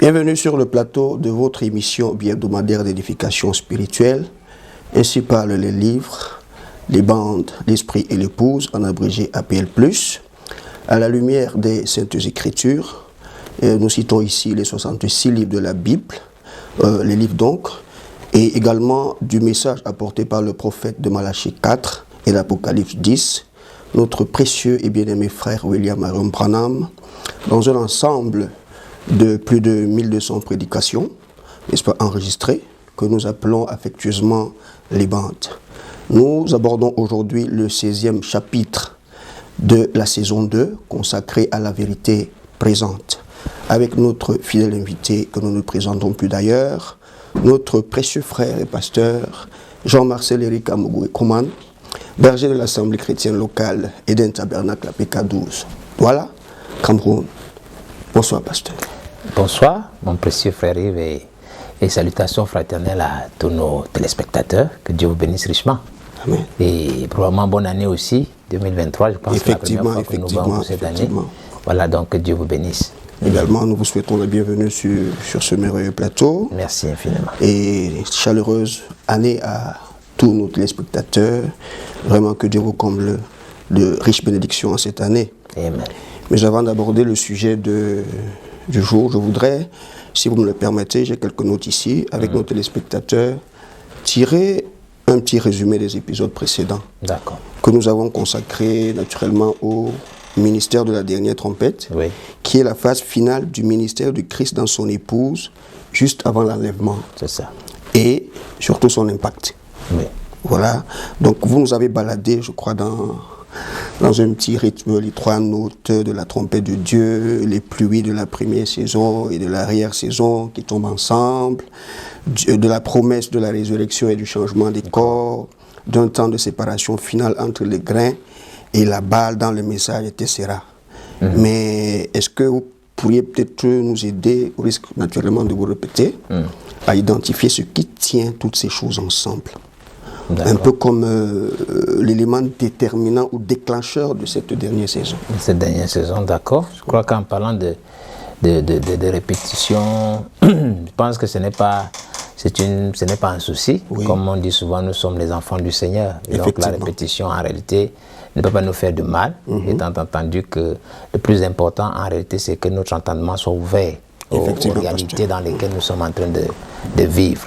Bienvenue sur le plateau de votre émission hebdomadaire d'édification spirituelle. Ainsi parlent les livres, les bandes, l'esprit et l'épouse, en abrégé APL+, à la lumière des Saintes Écritures. Nous citons ici les 66 livres de la Bible, les livres donc, et également du message apporté par le prophète de Malachie 4 et l'Apocalypse 10, notre précieux et bien-aimé frère William Aaron Branham, dans un ensemble de plus de 1200 prédications, n'est-ce pas, enregistrées, que nous appelons affectueusement les bandes. Nous abordons aujourd'hui le 16e chapitre de la saison 2, consacré à la vérité présente, avec notre fidèle invité, que nous ne présentons plus d'ailleurs, notre précieux frère et pasteur, Jean-Marcel Éric Amougoué Kouman, berger de l'Assemblée chrétienne locale et d'un tabernacle à PK12. Voilà, Cameroun. Bonsoir, pasteur. Bonsoir, mon précieux frère Yves, et salutations fraternelles à tous nos téléspectateurs. Que Dieu vous bénisse richement. Amen. Et probablement bonne année aussi, 2023. Je pense que c'est la première fois que nous voyons pour cette année. Voilà, donc que Dieu vous bénisse. Également, nous vous souhaitons la bienvenue sur ce merveilleux plateau. Merci infiniment. Et chaleureuse année à tous nos téléspectateurs. Vraiment que Dieu vous comble de riches bénédictions en cette année. Amen. Mais avant d'aborder le sujet du jour, je voudrais, si vous me le permettez, j'ai quelques notes ici, avec nos téléspectateurs, tirer un petit résumé des épisodes précédents. D'accord. Que nous avons consacrés naturellement au ministère de la dernière trompette, oui, qui est la phase finale du ministère du Christ dans son épouse, juste avant l'enlèvement. C'est ça. Et surtout son impact. Oui. Voilà. Donc vous nous avez baladé, je crois, dans un petit rythme, les 3 notes de la trompette de Dieu, les pluies de la première saison et de l'arrière-saison qui tombent ensemble, de la promesse de la résurrection et du changement des corps, d'un temps de séparation finale entre les grains et la balle dans le message etc. Mais est-ce que vous pourriez peut-être nous aider, au risque naturellement de vous répéter, à identifier ce qui tient toutes ces choses ensemble? Un peu comme l'élément déterminant ou déclencheur de cette dernière saison. Cette dernière saison, d'accord. Je crois qu'en parlant de répétition, je pense que ce n'est pas un souci. Oui. Comme on dit souvent, nous sommes les enfants du Seigneur. Et donc la répétition, en réalité, ne peut pas nous faire de mal, étant entendu que le plus important, en réalité, c'est que notre entendement soit ouvert aux réalités dans lesquelles nous sommes en train de vivre.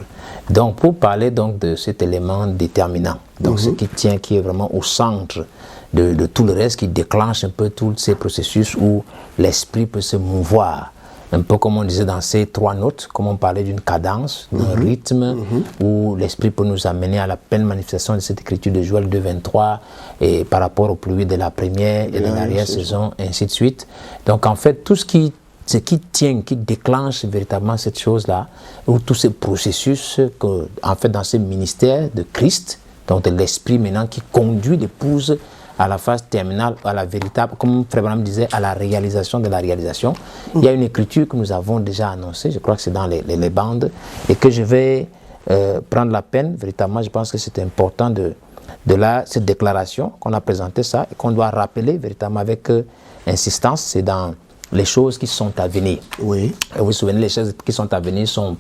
Donc, pour parler donc de cet élément déterminant, donc ce qui tient, qui est vraiment au centre de tout le reste, qui déclenche un peu tous ces processus où l'esprit peut se mouvoir, un peu comme on disait dans ces 3 notes, comme on parlait d'une cadence, d'un rythme, où l'esprit peut nous amener à la pleine manifestation de cette écriture de Joël 2,23, et par rapport aux pluies de la première et de l'arrière-saison, et ainsi de suite. Donc, en fait, tout ce qui tient, qui déclenche véritablement cette chose-là, ou tous ces processus que, en fait, dans ce ministère de Christ, donc de l'esprit maintenant qui conduit l'épouse à la phase terminale, à la véritable, comme Frère Branham disait, à la réalisation de la réalisation. Il y a une écriture que nous avons déjà annoncée, je crois que c'est dans les bandes, et que je vais prendre la peine, véritablement, je pense que c'est important cette déclaration qu'on a présentée ça, et qu'on doit rappeler véritablement avec insistance, c'est dans les choses qui sont à venir. Oui. Et vous vous souvenez, les choses qui sont à venir c'est un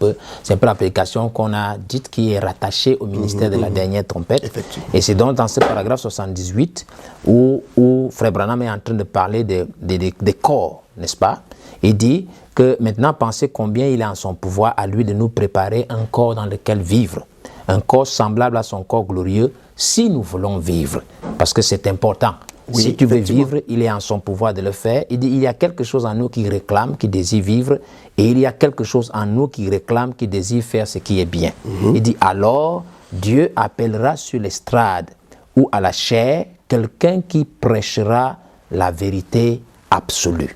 peu la prédication qu'on a dite qui est rattachée au ministère de la dernière trompette. Et c'est donc dans ce paragraphe 78 où Frère Branham est en train de parler des corps, n'est-ce pas? Il dit que maintenant, pensez combien il est en son pouvoir à lui de nous préparer un corps dans lequel vivre. Un corps semblable à son corps glorieux, si nous voulons vivre. Parce que c'est important. Oui, si tu veux vivre, il est en son pouvoir de le faire. Il dit, il y a quelque chose en nous qui réclame, qui désire vivre, et il y a quelque chose en nous qui réclame, qui désire faire ce qui est bien. Il dit, alors, Dieu appellera sur l'estrade ou à la chair quelqu'un qui prêchera la vérité absolue.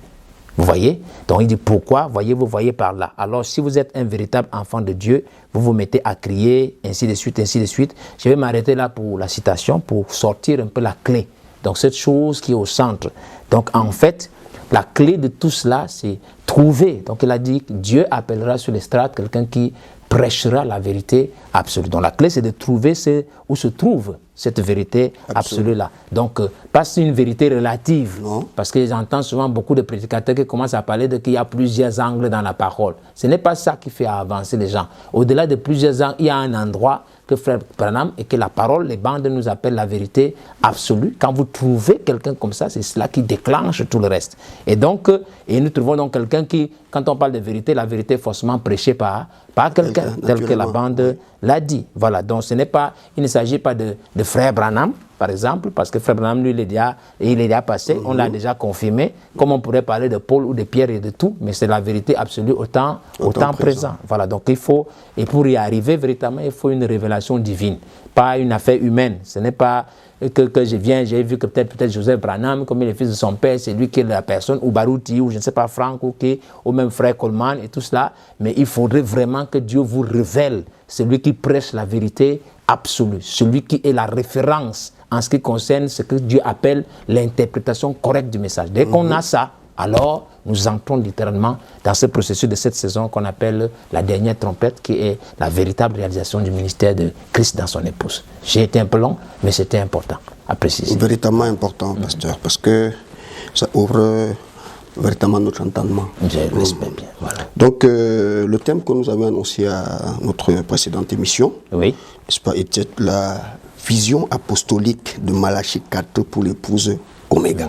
Vous voyez? Donc il dit, pourquoi? Vous voyez par là. Alors, si vous êtes un véritable enfant de Dieu, vous vous mettez à crier, ainsi de suite, ainsi de suite. Je vais m'arrêter là pour la citation, pour sortir un peu la clé. Donc cette chose qui est au centre. Donc en fait, la clé de tout cela, c'est trouver. Donc il a dit que Dieu appellera sur l'estrade quelqu'un qui prêchera la vérité absolue. Donc la clé, c'est de trouver où se trouve cette vérité absolue-là. Donc, pas une vérité relative. Non. Parce que j'entends souvent beaucoup de prédicateurs qui commencent à parler de qu'il y a plusieurs angles dans la parole. Ce n'est pas ça qui fait avancer les gens. Au-delà de plusieurs angles, il y a un endroit que Frère Branham et que la parole, les bandes nous appellent la vérité absolue. Quand vous trouvez quelqu'un comme ça, c'est cela qui déclenche tout le reste. Et donc, et nous trouvons donc quelqu'un qui, quand on parle de vérité, la vérité est forcément prêchée par quelqu'un, tel que la bande l'a dit. Voilà, donc il ne s'agit pas de Frère Branham, par exemple, parce que Frère Branham, lui, il est déjà passé, on l'a déjà confirmé, comme on pourrait parler de Paul ou de Pierre et de tout, mais c'est la vérité absolue au temps présent. Voilà, donc il faut, et pour y arriver véritablement, il faut une révélation divine, pas une affaire humaine. Ce n'est pas que j'ai vu que peut-être Joseph Branham, comme il est le fils de son père, c'est lui qui est la personne, ou Baruti, ou je ne sais pas, Franck, ou même Frère Coleman et tout cela, mais il faudrait vraiment que Dieu vous révèle celui qui prêche la vérité absolue, celui qui est la référence en ce qui concerne ce que Dieu appelle l'interprétation correcte du message. Dès qu'on a ça, alors nous entrons littéralement dans ce processus de cette saison qu'on appelle la dernière trompette, qui est la véritable réalisation du ministère de Christ dans son épouse. J'ai été un peu long, mais c'était important à préciser. Véritablement important, pasteur, parce que ça ouvre véritablement notre entendement. Je l'espère bien. Voilà. Donc, le thème que nous avons annoncé à notre précédente émission, oui, n'est-ce pas, était la vision apostolique de Malachie 4 pour l'épouse Oméga.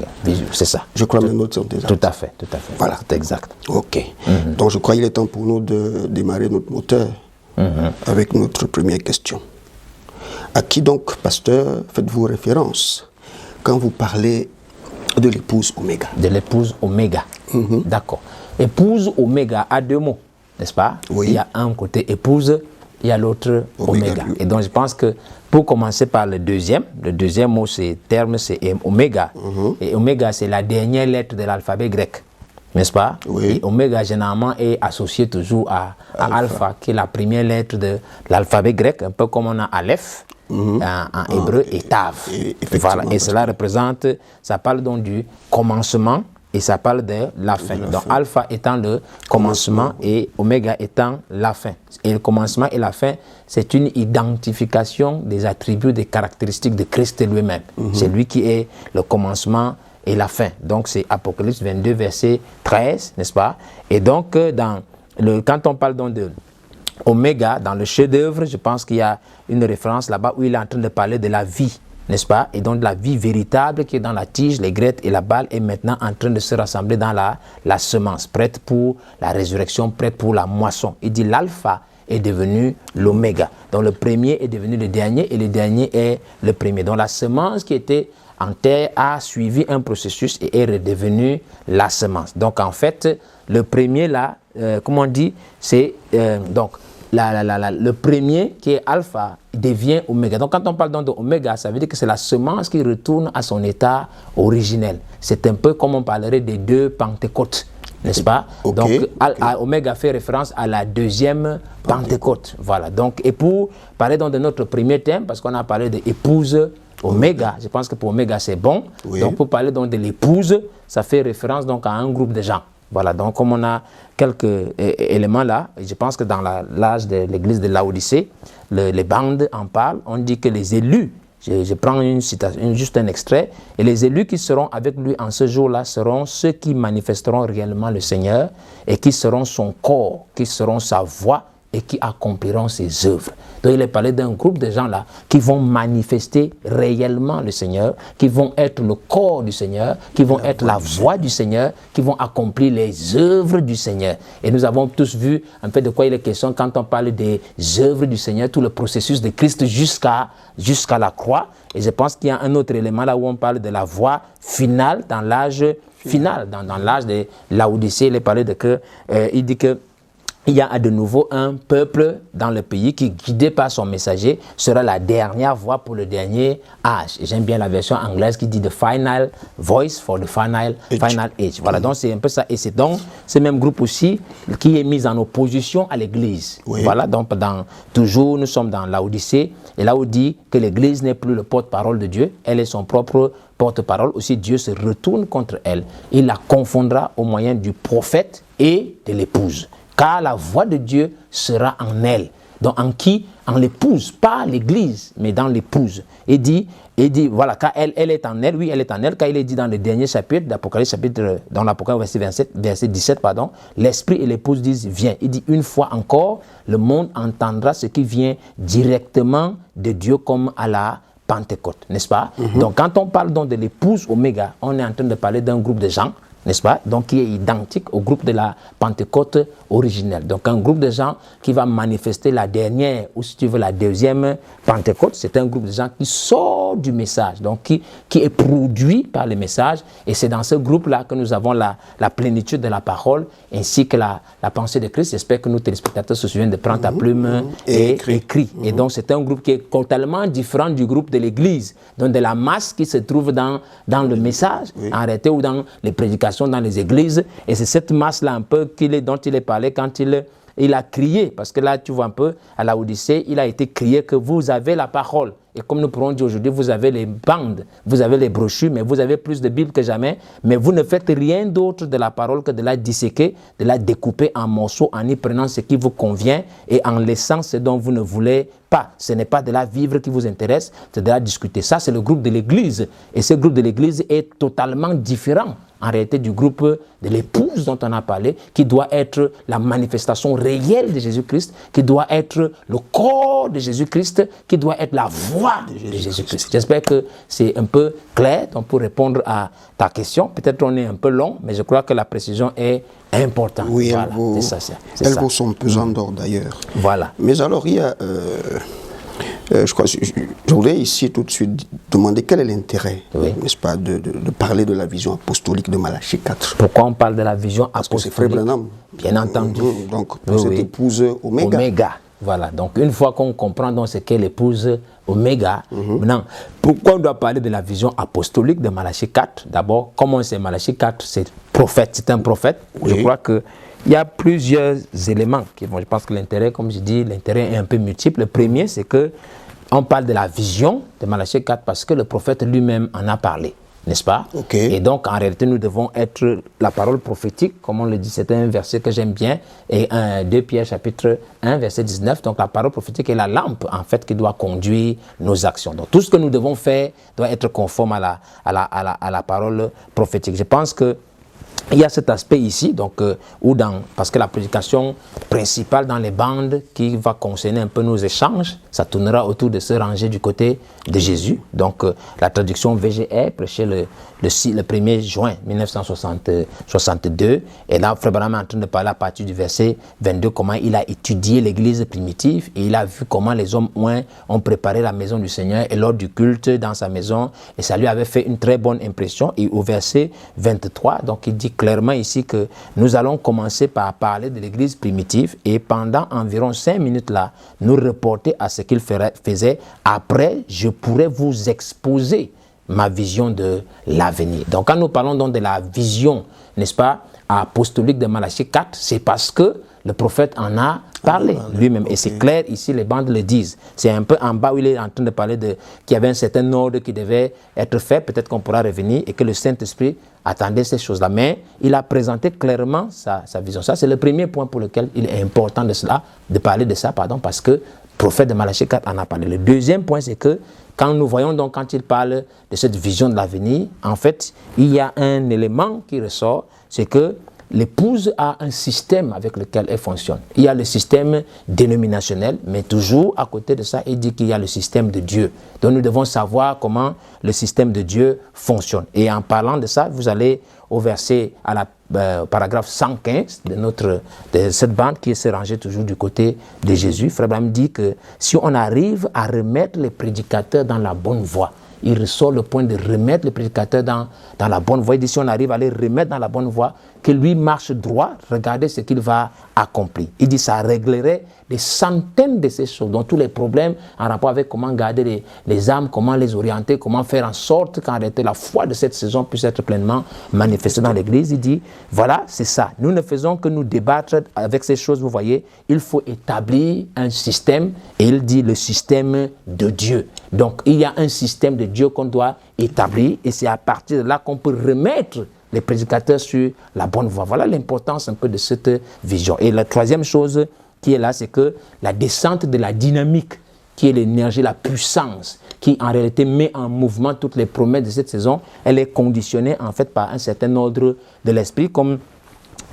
C'est ça. Je crois que mes notes sont exactes. Tout à fait, tout à fait. Voilà. C'est exact. Ok. Donc, je crois qu'il est temps pour nous de démarrer notre moteur avec notre première question. À qui donc, pasteur, faites-vous référence quand vous parlez de l'épouse Oméga? De l'épouse Oméga. D'accord. Épouse Oméga a deux mots, n'est-ce pas? Oui. Il y a un côté épouse, il y a l'autre Oméga. Et donc je pense que pour commencer par le deuxième mot, c'est Oméga. Et Oméga, c'est la dernière lettre de l'alphabet grec, n'est-ce pas? Oui. Et Oméga, généralement, est associé toujours à Alpha, qui est la première lettre de l'alphabet grec, un peu comme on a Aleph en hébreu et Tav. Voilà. Et cela représente, ça parle donc du commencement et ça parle de la fin. Donc Alpha étant le commencement et Oméga étant la fin. Et le commencement et la fin, c'est une identification des attributs, des caractéristiques de Christ lui-même. C'est lui qui est le commencement et la fin. Donc c'est Apocalypse 22, verset 13, n'est-ce pas? Et donc quand on parle donc de Oméga, dans le chef-d'œuvre, je pense qu'il y a une référence là-bas où il est en train de parler de la vie, n'est-ce pas? Et donc la vie véritable qui est dans la tige, les graines et la balle est maintenant en train de se rassembler dans la semence, prête pour la résurrection, prête pour la moisson. Il dit l'alpha est devenu l'oméga. Donc le premier est devenu le dernier et le dernier est le premier. Donc la semence qui était en terre a suivi un processus et est redevenue la semence. Donc en fait, le premier là, comme on dit, c'est donc le premier qui est alpha devient oméga. Donc quand on parle donc de oméga, ça veut dire que c'est la semence qui retourne à son état originel. C'est un peu comme on parlerait des deux Pentecôtes, n'est-ce pas? Donc oméga fait référence à la deuxième Pentecôte. Voilà. Donc, et pour parler donc de notre premier thème, parce qu'on a parlé d'épouse Oméga, je pense que pour Oméga c'est bon. Oui. Donc pour parler donc de l'épouse, ça fait référence donc à un groupe de gens. Voilà, donc comme on a quelques éléments là, je pense que dans l'âge de l'église de Laodicée, les bandes en parlent, on dit que les élus, je prends une citation, juste un extrait, et les élus qui seront avec lui en ce jour-là seront ceux qui manifesteront réellement le Seigneur et qui seront son corps, qui seront sa voix et qui accompliront ses œuvres. Donc il est parlé d'un groupe de gens là qui vont manifester réellement le Seigneur, qui vont être le corps du Seigneur, qui vont être la voix du Seigneur, qui vont accomplir les œuvres du Seigneur. Et nous avons tous vu un peu de quoi il est question quand on parle des œuvres du Seigneur, tout le processus de Christ jusqu'à la croix. Et je pense qu'il y a un autre élément là où on parle de la voix finale dans l'âge final, dans l'âge de Laodicée. Il est parlé de que, il dit que il y a de nouveau un peuple dans le pays qui, guidé par son messager, sera la dernière voix pour le dernier âge. Et j'aime bien la version anglaise qui dit the final voice for the final age. Voilà, donc c'est un peu ça. Et c'est donc ce même groupe aussi qui est mis en opposition à l'Église. Oui. Voilà, donc toujours nous sommes dans Laodicée. Et là où dit que l'Église n'est plus le porte-parole de Dieu, elle est son propre porte-parole. Aussi, Dieu se retourne contre elle. Il la confondra au moyen du prophète et de l'épouse. Car la voix de Dieu sera en elle. Donc en qui? En l'épouse, pas l'église, mais dans l'épouse. Il dit, voilà, car elle est en elle, oui, elle est en elle, car il est dit dans le dernier chapitre d'Apocalypse, dans l'Apocalypse verset 17, l'esprit et l'épouse disent, viens. Il dit, une fois encore, le monde entendra ce qui vient directement de Dieu comme à la Pentecôte, n'est-ce pas? Donc quand on parle donc de l'épouse Oméga, on est en train de parler d'un groupe de gens, n'est-ce pas? Donc qui est identique au groupe de la Pentecôte originelle. Donc un groupe de gens qui va manifester la dernière, ou si tu veux la deuxième Pentecôte, c'est un groupe de gens qui sort du message, donc qui est produit par le message, et c'est dans ce groupe-là que nous avons la plénitude de la parole, ainsi que la pensée de Christ. J'espère que nos téléspectateurs se souviennent de prendre ta plume et écrit. Et donc c'est un groupe qui est totalement différent du groupe de l'Église, donc de la masse qui se trouve dans le message, en réalité, ou dans les prédications dans les églises, et c'est cette masse-là un peu dont il est parlé quand il a crié, parce que là tu vois un peu à la Odyssée, il a été crié que vous avez la parole. Et comme nous pourrons dire aujourd'hui, vous avez les bandes, vous avez les brochures, mais vous avez plus de Bible que jamais, mais vous ne faites rien d'autre de la parole que de la disséquer, de la découper en morceaux, en y prenant ce qui vous convient et en laissant ce dont vous ne voulez pas. Ce n'est pas de la vivre qui vous intéresse, c'est de la discuter. Ça, c'est le groupe de l'Église. Et ce groupe de l'Église est totalement différent en réalité du groupe de l'épouse dont on a parlé, qui doit être la manifestation réelle de Jésus-Christ, qui doit être le corps de Jésus-Christ, qui doit être la voix de Jésus-Christ. J'espère que c'est un peu clair. Donc pour répondre à ta question, peut-être on est un peu long, mais je crois que la précision est importante. Oui, voilà, elles vous sont pesantes d'ailleurs. Voilà. Mais alors il y a... je voudrais ici tout de suite demander quel est l'intérêt, n'est-ce pas, de parler de la vision apostolique de Malachie 4. Pourquoi on parle de la vision apostolique? Parce que c'est Frère Branham. Bien entendu. Donc, pour cette épouse Oméga. Voilà, donc une fois qu'on comprend donc ce qu'est l'épouse Oméga, maintenant, pourquoi on doit parler de la vision apostolique de Malachie 4? D'abord, comment c'est Malachie 4? C'est prophète, c'est un prophète. Je crois que il y a plusieurs éléments qui vont. Je pense que l'intérêt, comme je dis, l'intérêt est un peu multiple. Le premier, c'est que on parle de la vision de Malachie 4 parce que le prophète lui-même en a parlé, n'est-ce pas? Et donc, en réalité, nous devons être la parole prophétique, comme on le dit, c'est un verset que j'aime bien, et 2 Pierre chapitre 1, verset 19. Donc, la parole prophétique est la lampe, en fait, qui doit conduire nos actions. Donc, tout ce que nous devons faire doit être conforme à la parole prophétique. Je pense que il y a cet aspect ici, donc, parce que la prédication principale dans les bandes qui va concerner un peu nos échanges, ça tournera autour de se ranger du côté de Jésus. Donc la traduction VGR, prêchée le 1er juin 1962. Et là, Frère Branham est en train de parler à partir du verset 22, comment il a étudié l'église primitive et il a vu comment les hommes ont préparé la maison du Seigneur et lors du culte dans sa maison. Et ça lui avait fait une très bonne impression. Et au verset 23, donc il dit clairement ici que nous allons commencer par parler de l'église primitive et pendant environ 5 minutes là, nous reporter à ce qu'il faisait. Après, je pourrais vous exposer ma vision de l'avenir. Donc quand nous parlons donc de la vision, n'est-ce pas, apostolique de Malachie 4, c'est parce que le prophète en a parlé lui-même. Et c'est clair, ici, les bandes le disent. C'est un peu en bas où il est en train de parler qu'il y avait un certain ordre qui devait être fait. Peut-être qu'on pourra revenir et que le Saint-Esprit attendait ces choses-là. Mais il a présenté clairement sa vision. Ça, c'est le premier point pour lequel il est important de parler de ça, parce que le prophète de Malachie 4 en a parlé. Le deuxième point, c'est que quand nous voyons donc, quand il parle de cette vision de l'avenir, en fait, il y a un élément qui ressort, c'est que l'épouse a un système avec lequel elle fonctionne. Il y a le système dénominationnel, mais toujours à côté de ça, il dit qu'il y a le système de Dieu. Donc nous devons savoir comment le système de Dieu fonctionne. Et en parlant de ça, vous allez au verset, paragraphe 115 de cette bande qui s'est rangée toujours du côté de Jésus. Frère Branham dit que si on arrive à remettre les prédicateurs dans la bonne voie, il ressort le point de remettre les prédicateurs dans la bonne voie. Il dit si on arrive à les remettre dans la bonne voie, que lui marche droit, regardez ce qu'il va accomplir. Il dit ça réglerait des centaines de ces choses, dont tous les problèmes en rapport avec comment garder les âmes, comment les orienter, comment faire en sorte qu'en réalité la foi de cette saison puisse être pleinement manifestée dans l'Église. Il dit, voilà, c'est ça. Nous ne faisons que nous débattre avec ces choses, vous voyez. Il faut établir un système, et il dit le système de Dieu. Donc, il y a un système de Dieu qu'on doit établir, et c'est à partir de là qu'on peut remettre les prédicateurs sur la bonne voie. Voilà l'importance un peu de cette vision. Et la troisième chose qui est là, c'est que la descente de la dynamique, qui est l'énergie, la puissance, qui en réalité met en mouvement toutes les promesses de cette saison, elle est conditionnée en fait par un certain ordre de l'esprit, comme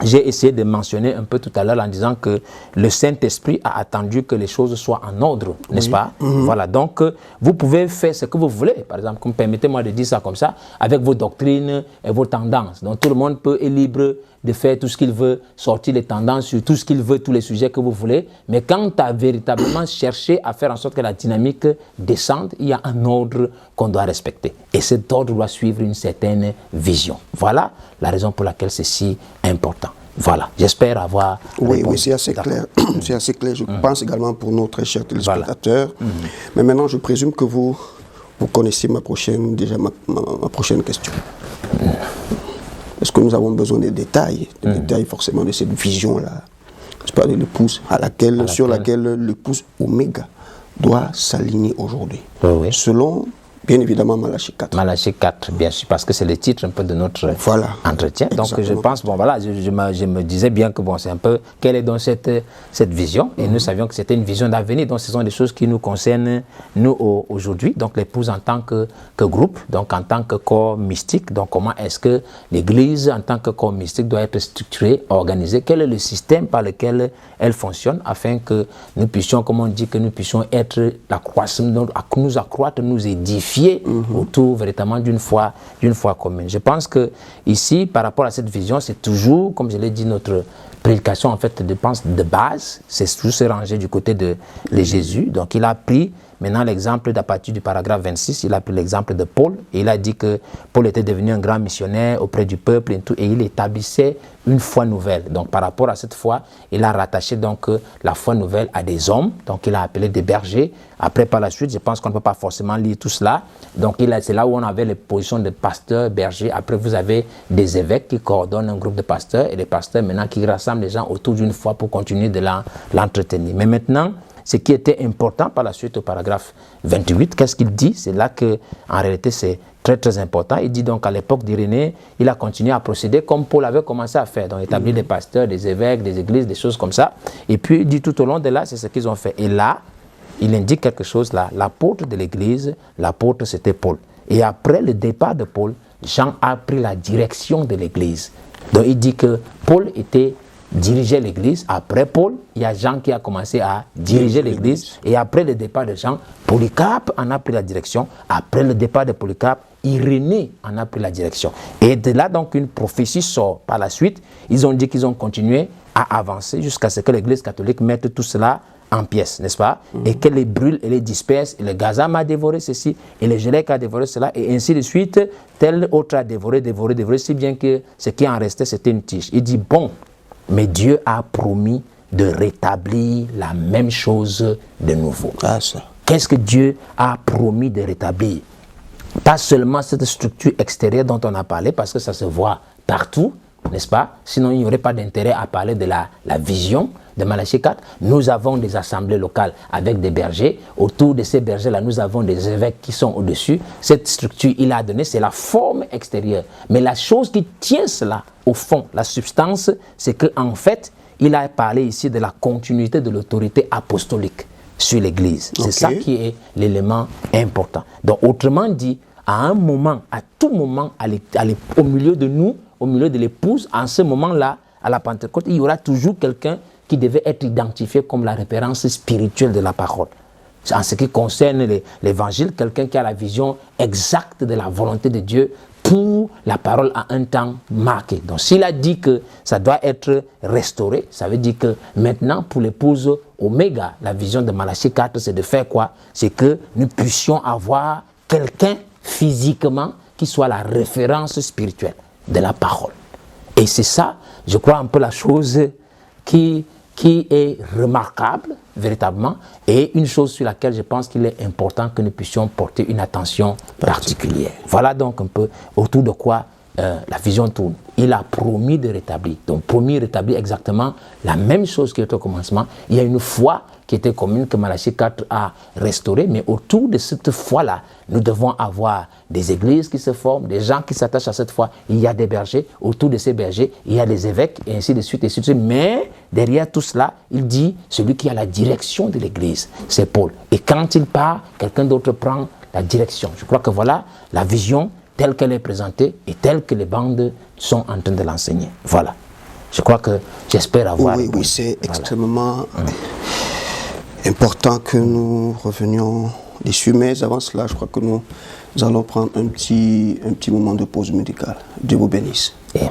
j'ai essayé de mentionner un peu tout à l'heure en disant que le Saint-Esprit a attendu que les choses soient en ordre, n'est-ce pas? Voilà, donc vous pouvez faire ce que vous voulez, par exemple, comme permettez-moi de dire ça comme ça, avec vos doctrines et vos tendances. Donc tout le monde est libre de faire tout ce qu'il veut, sortir les tendances sur tout ce qu'il veut, tous les sujets que vous voulez. Mais quand tu as véritablement cherché à faire en sorte que la dynamique descende, il y a un ordre qu'on doit respecter. Et cet ordre doit suivre une certaine vision. Voilà la raison pour laquelle c'est si important. Voilà, j'espère avoir... Oui, c'est assez clair. C'est assez clair. Je pense également pour nos très chers téléspectateurs. Voilà. Mais maintenant, je présume que vous connaissez ma prochaine question. Est-ce que nous avons besoin des détails, forcément de cette vision-là, je parle de l'épouse sur laquelle l'épouse Oméga doit s'aligner aujourd'hui, selon, bien évidemment, Malachie 4. Malachie 4, bien sûr, parce que c'est le titre un peu de notre entretien. Donc exactement. Je pense, bon voilà, je me disais bien que bon, c'est un peu, quelle est donc cette vision? Et nous savions que c'était une vision d'avenir, donc ce sont des choses qui nous concernent, nous, aujourd'hui. Donc l'épouse en tant que groupe, donc en tant que corps mystique, donc comment est-ce que l'Église, en tant que corps mystique, doit être structurée, organisée? Quel est le système par lequel elle fonctionne, afin que nous puissions, comme on dit, que nous puissions être nous accroître, nous édifier autour véritablement d'une foi commune. Je pense que ici, par rapport à cette vision, c'est toujours, comme je l'ai dit, notre prédication en fait de base, c'est toujours se ranger du côté de Jésus. Donc il a pris maintenant l'exemple à partir du paragraphe 26, il a pris l'exemple de Paul, et il a dit que Paul était devenu un grand missionnaire auprès du peuple et il établissait une foi nouvelle. Donc par rapport à cette foi, il a rattaché donc la foi nouvelle à des hommes, donc il a appelé des bergers. Après par la suite, je pense qu'on ne peut pas forcément lire tout cela. Donc c'est là où on avait les positions de pasteurs, bergers. Après vous avez des évêques qui coordonnent un groupe de pasteurs et des pasteurs maintenant qui rassemblent les gens autour d'une foi pour continuer de l'entretenir. Mais maintenant, ce qui était important par la suite au paragraphe 28, qu'est-ce qu'il dit? C'est là que, en réalité, c'est très très important. Il dit donc à l'époque d'Irénée, il a continué à procéder comme Paul avait commencé à faire, donc établir des pasteurs, des évêques, des églises, des choses comme ça. Et puis il dit tout au long de là, c'est ce qu'ils ont fait. Et là, il indique quelque chose là. L'apôtre de l'église, l'apôtre c'était Paul. Et après le départ de Paul, Jean a pris la direction de l'église. Donc il dit que Paul dirigeait l'église. Après Paul, il y a Jean qui a commencé à diriger l'église. Et après le départ de Jean, Polycarpe en a pris la direction. Après le départ de Polycarpe, Irénée en a pris la direction. Et de là, donc, une prophétie sort par la suite. Ils ont dit qu'ils ont continué à avancer jusqu'à ce que l'église catholique mette tout cela en pièces, n'est-ce pas? Et qu'elle les brûle et les disperse. Et le Gazam a dévoré ceci, et le Gélec a dévoré cela, et ainsi de suite. Tel autre a dévoré, si bien que ce qui en restait, c'était une tige. Il dit, bon, mais Dieu a promis de rétablir la même chose de nouveau. Qu'est-ce que Dieu a promis de rétablir? Pas seulement cette structure extérieure dont on a parlé, parce que ça se voit partout, n'est-ce pas? Sinon, il n'y aurait pas d'intérêt à parler de la vision de Malachie 4. Nous avons des assemblées locales avec des bergers. Autour de ces bergers-là, nous avons des évêques qui sont au-dessus. Cette structure, il a donné, c'est la forme extérieure. Mais la chose qui tient cela, au fond, la substance, c'est qu'en fait, il a parlé ici de la continuité de l'autorité apostolique sur l'Église. C'est ça qui est l'élément important. Donc, autrement dit, à un moment, à tout moment, au milieu de nous, au milieu de l'épouse, en ce moment-là, à la Pentecôte, il y aura toujours quelqu'un qui devait être identifié comme la référence spirituelle de la parole. En ce qui concerne l'évangile, quelqu'un qui a la vision exacte de la volonté de Dieu pour la parole à un temps marqué. Donc s'il a dit que ça doit être restauré, ça veut dire que maintenant pour l'épouse Oméga, la vision de Malachie 4, c'est de faire quoi? C'est que nous puissions avoir quelqu'un physiquement qui soit la référence spirituelle de la parole. Et c'est ça, je crois, un peu la chose qui est remarquable, véritablement, et une chose sur laquelle je pense qu'il est important que nous puissions porter une attention particulière. Voilà donc un peu autour de quoi la vision tourne. Il a promis de rétablir. Donc, promis de rétablir exactement la même chose qui était au commencement. Il y a une foi qui était commune que Malachie 4 a restaurée, mais autour de cette foi-là, nous devons avoir des églises qui se forment, des gens qui s'attachent à cette foi. Il y a des bergers. Autour de ces bergers, il y a des évêques, et ainsi de suite, et ainsi de suite. Mais derrière tout cela, il dit, celui qui a la direction de l'église, c'est Paul. Et quand il part, quelqu'un d'autre prend la direction. Je crois que voilà la vision telle qu'elle est présentée et telle que les bandes sont en train de l'enseigner. Voilà. Je crois que j'espère avoir... Oui, c'est extrêmement important que nous revenions dessus. Mais avant cela, je crois que nous allons prendre un petit moment de pause musicale. Dieu vous bénisse. Amen.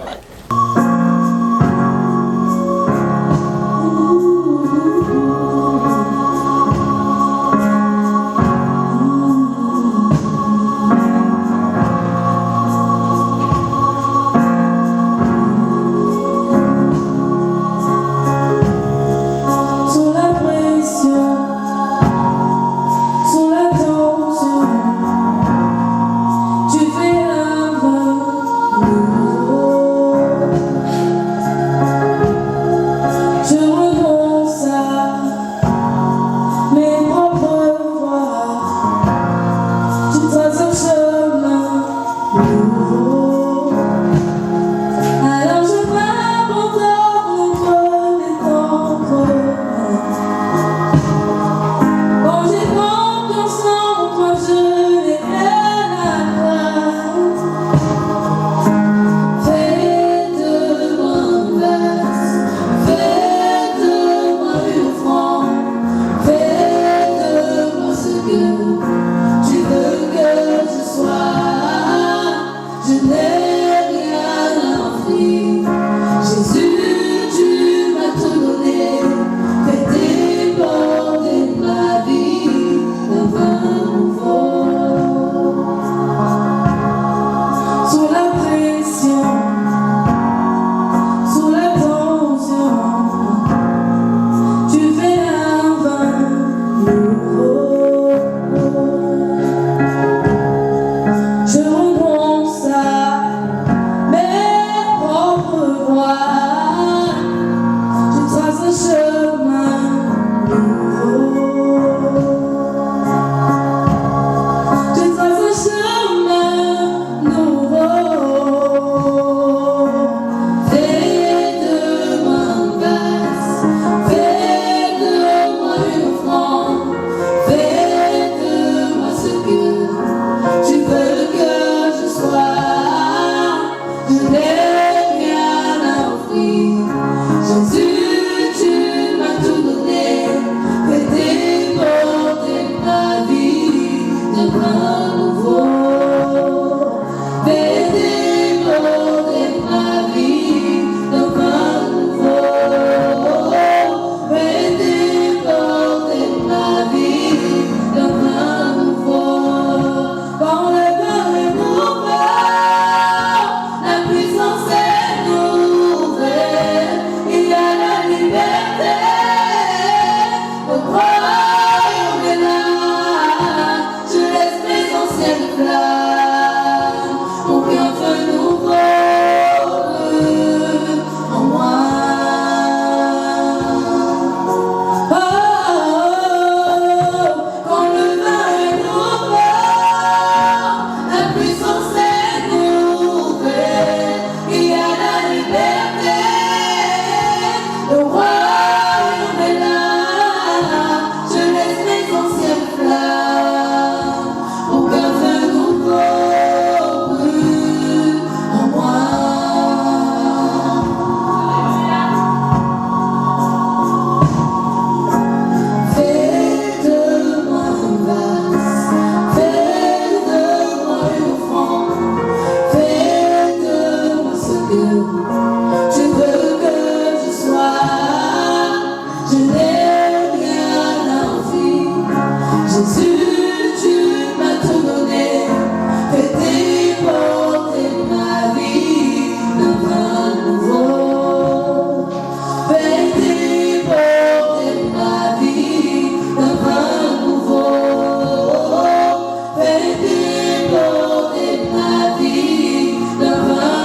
The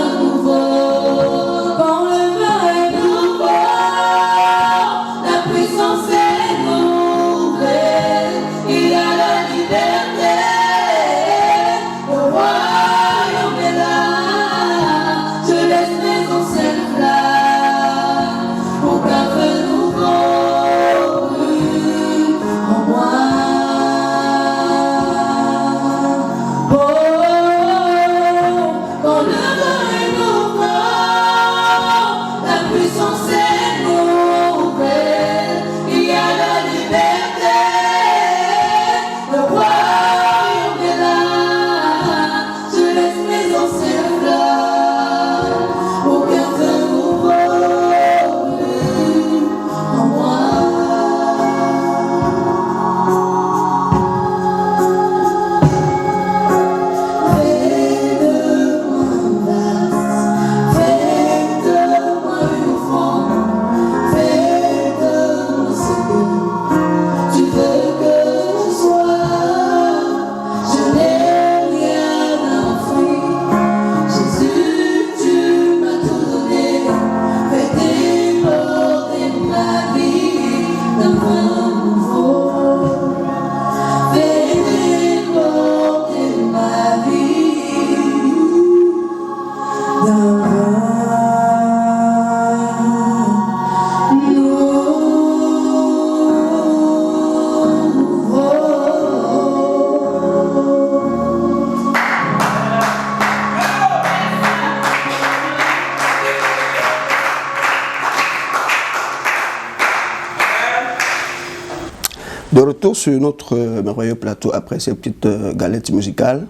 retour sur notre merveilleux plateau après ces petites galettes musicales.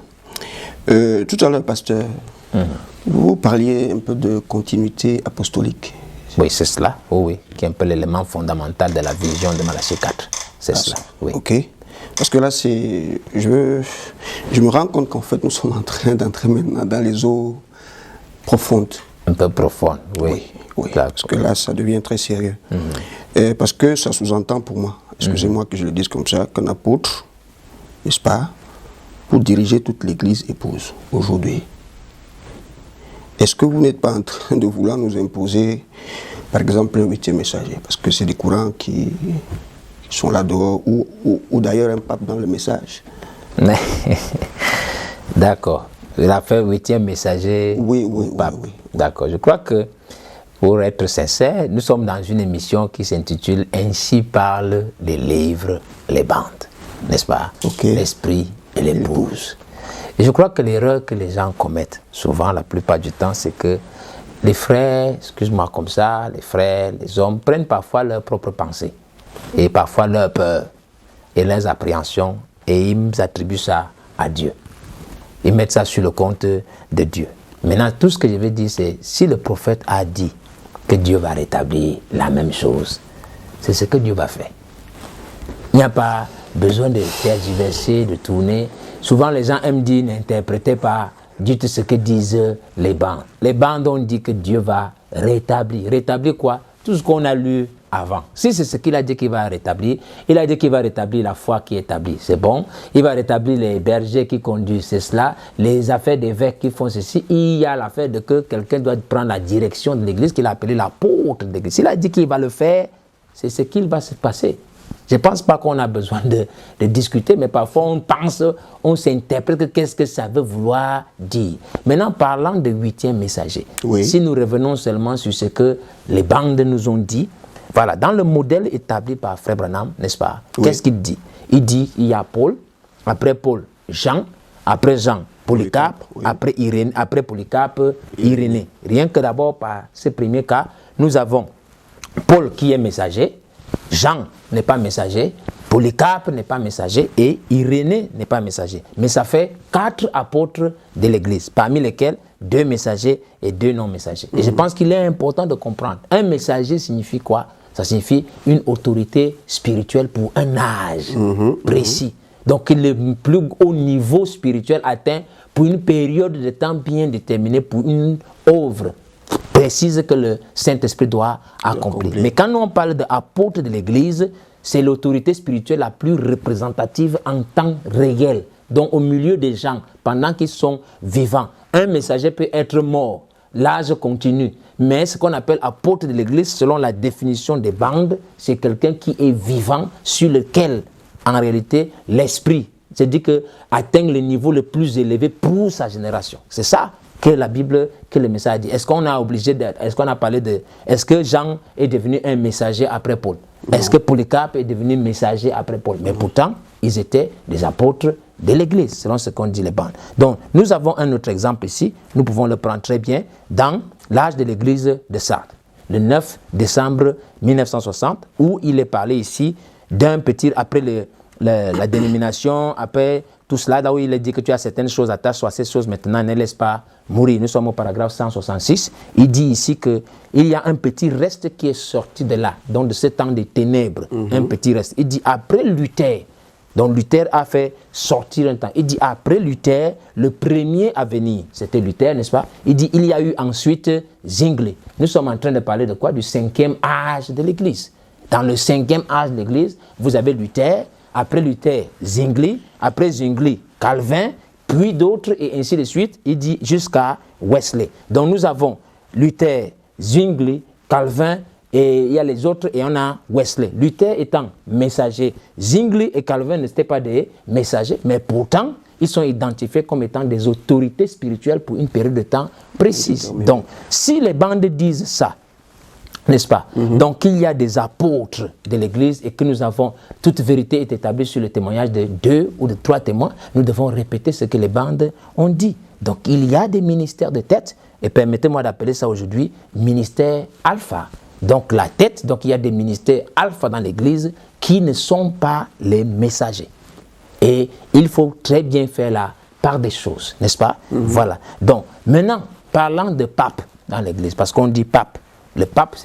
Tout à l'heure, pasteur, vous parliez un peu de continuité apostolique. Oui, c'est cela, oui, qui est un peu l'élément fondamental de la vision de Malachie 4. C'est cela, oui. Ok. Parce que là, je me rends compte qu'en fait, nous sommes en train d'entrer maintenant dans les eaux profondes. Un peu profondes, oui. Oui, parce que là, ça devient très sérieux. Parce que ça sous-entend pour moi, excusez-moi que je le dise comme ça, qu'un apôtre, n'est-ce pas, pour diriger toute l'Église épouse aujourd'hui. Est-ce que vous n'êtes pas en train de vouloir nous imposer, par exemple, le 8e messager? Parce que c'est des courants qui sont là dehors, ou d'ailleurs un pape dans le message. D'accord. L'affaire 8e messager ou pape. Oui. D'accord. Je crois que, pour être sincère, nous sommes dans une émission qui s'intitule « Ainsi parlent les livres, les bandes », n'est-ce pas? L'esprit et l'épouse. Et je crois que l'erreur que les gens commettent, souvent, la plupart du temps, c'est que les frères, excuse-moi comme ça, les frères, les hommes, prennent parfois leurs propres pensées, et parfois leurs peurs, et leurs appréhensions, et ils attribuent ça à Dieu. Ils mettent ça sur le compte de Dieu. Maintenant, tout ce que je vais dire, c'est si le prophète a dit que Dieu va rétablir la même chose, c'est ce que Dieu va faire. Il n'y a pas besoin de tergiverser, de tourner. Souvent, les gens aiment dire, n'interprétez pas, dites ce que disent les bandes. Les bandes ont dit que Dieu va rétablir. Rétablir quoi? Tout ce qu'on a lu avant. Si c'est ce qu'il a dit qu'il va rétablir, il a dit qu'il va rétablir la foi qui est établie. C'est bon. Il va rétablir les bergers qui conduisent, c'est cela. Les affaires d'évêques qui font ceci. Il y a l'affaire de que quelqu'un doit prendre la direction de l'église, qu'il a appelé l'apôtre de l'église. S'il a dit qu'il va le faire, c'est ce qu'il va se passer. Je ne pense pas qu'on a besoin de discuter, mais parfois on pense, on s'interprète qu'est-ce que ça veut vouloir dire. Maintenant, parlant de 8e messager, si nous revenons seulement sur ce que les bandes nous ont dit, voilà, dans le modèle établi par Frère Branham, n'est-ce pas? Qu'est-ce qu'il dit? Il dit, il y a Paul, après Paul, Jean, après Jean, Polycarpe, après Irénée, après Polycarpe, Irénée. Rien que d'abord par ce premier cas, nous avons Paul qui est messager, Jean n'est pas messager, Polycarpe n'est pas messager et Irénée n'est pas messager. Mais ça fait 4 apôtres de l'Église, parmi lesquels 2 messagers et 2 non-messagers. Et je pense qu'il est important de comprendre. Un messager signifie quoi? Ça signifie une autorité spirituelle pour un âge précis. Donc le plus haut niveau spirituel atteint pour une période de temps bien déterminée, pour une œuvre précise que le Saint-Esprit doit accomplir. Mais quand on parle d'apôtre de l'Église, c'est l'autorité spirituelle la plus représentative en temps réel. Donc au milieu des gens, pendant qu'ils sont vivants, un messager peut être mort, l'âge continue. Mais ce qu'on appelle apôtre de l'Église, selon la définition des bandes, c'est quelqu'un qui est vivant, sur lequel, en réalité, l'esprit, c'est-à-dire que atteint le niveau le plus élevé pour sa génération. C'est ça que la Bible, que le message dit. Est-ce qu'on a est-ce qu'on a parlé de, est-ce que Jean est devenu un messager après Paul? Est-ce que Polycarpe est devenu messager après Paul? Mais pourtant, ils étaient des apôtres de l'Église, selon ce qu'on dit les bandes. Donc, nous avons un autre exemple ici, nous pouvons le prendre très bien, dans l'âge de l'Église de Sardes, le 9 décembre 1960, où il est parlé ici d'un petit, après la dénomination, après tout cela, là où il est dit que tu as certaines choses à tâche, soit ces choses maintenant, ne laisse pas mourir. Nous sommes au paragraphe 166. Il dit ici qu'il y a un petit reste qui est sorti de là, donc de ce temps des ténèbres, un petit reste. Il dit après Luther, donc Luther a fait sortir un temps. Il dit après Luther, le premier à venir, c'était Luther, n'est-ce pas? Il dit il y a eu ensuite Zwingli. Nous sommes en train de parler de quoi? Du 5e âge de l'Église. Dans le 5e âge de l'Église, vous avez Luther, après Luther, Zwingli, après Zwingli, Calvin, puis d'autres, et ainsi de suite. Il dit jusqu'à Wesley. Donc nous avons Luther, Zwingli, Calvin, et il y a les autres, et on a Wesley. Luther étant messager, Zwingli et Calvin n'étaient pas des messagers, mais pourtant, ils sont identifiés comme étant des autorités spirituelles pour une période de temps précise. Donc, si les bandes disent ça, n'est-ce pas? Donc, il y a des apôtres de l'Église et que nous avons, toute vérité est établie sur le témoignage de 2 ou de 3 témoins, nous devons répéter ce que les bandes ont dit. Donc, il y a des ministères de tête, et permettez-moi d'appeler ça aujourd'hui ministère alpha. Donc, la tête, donc il y a des ministères alpha dans l'Église qui ne sont pas les messagers. Et il faut très bien faire la part des choses, n'est-ce pas? Voilà. Donc, maintenant, parlant de pape dans l'Église, parce qu'on dit pape, le pape,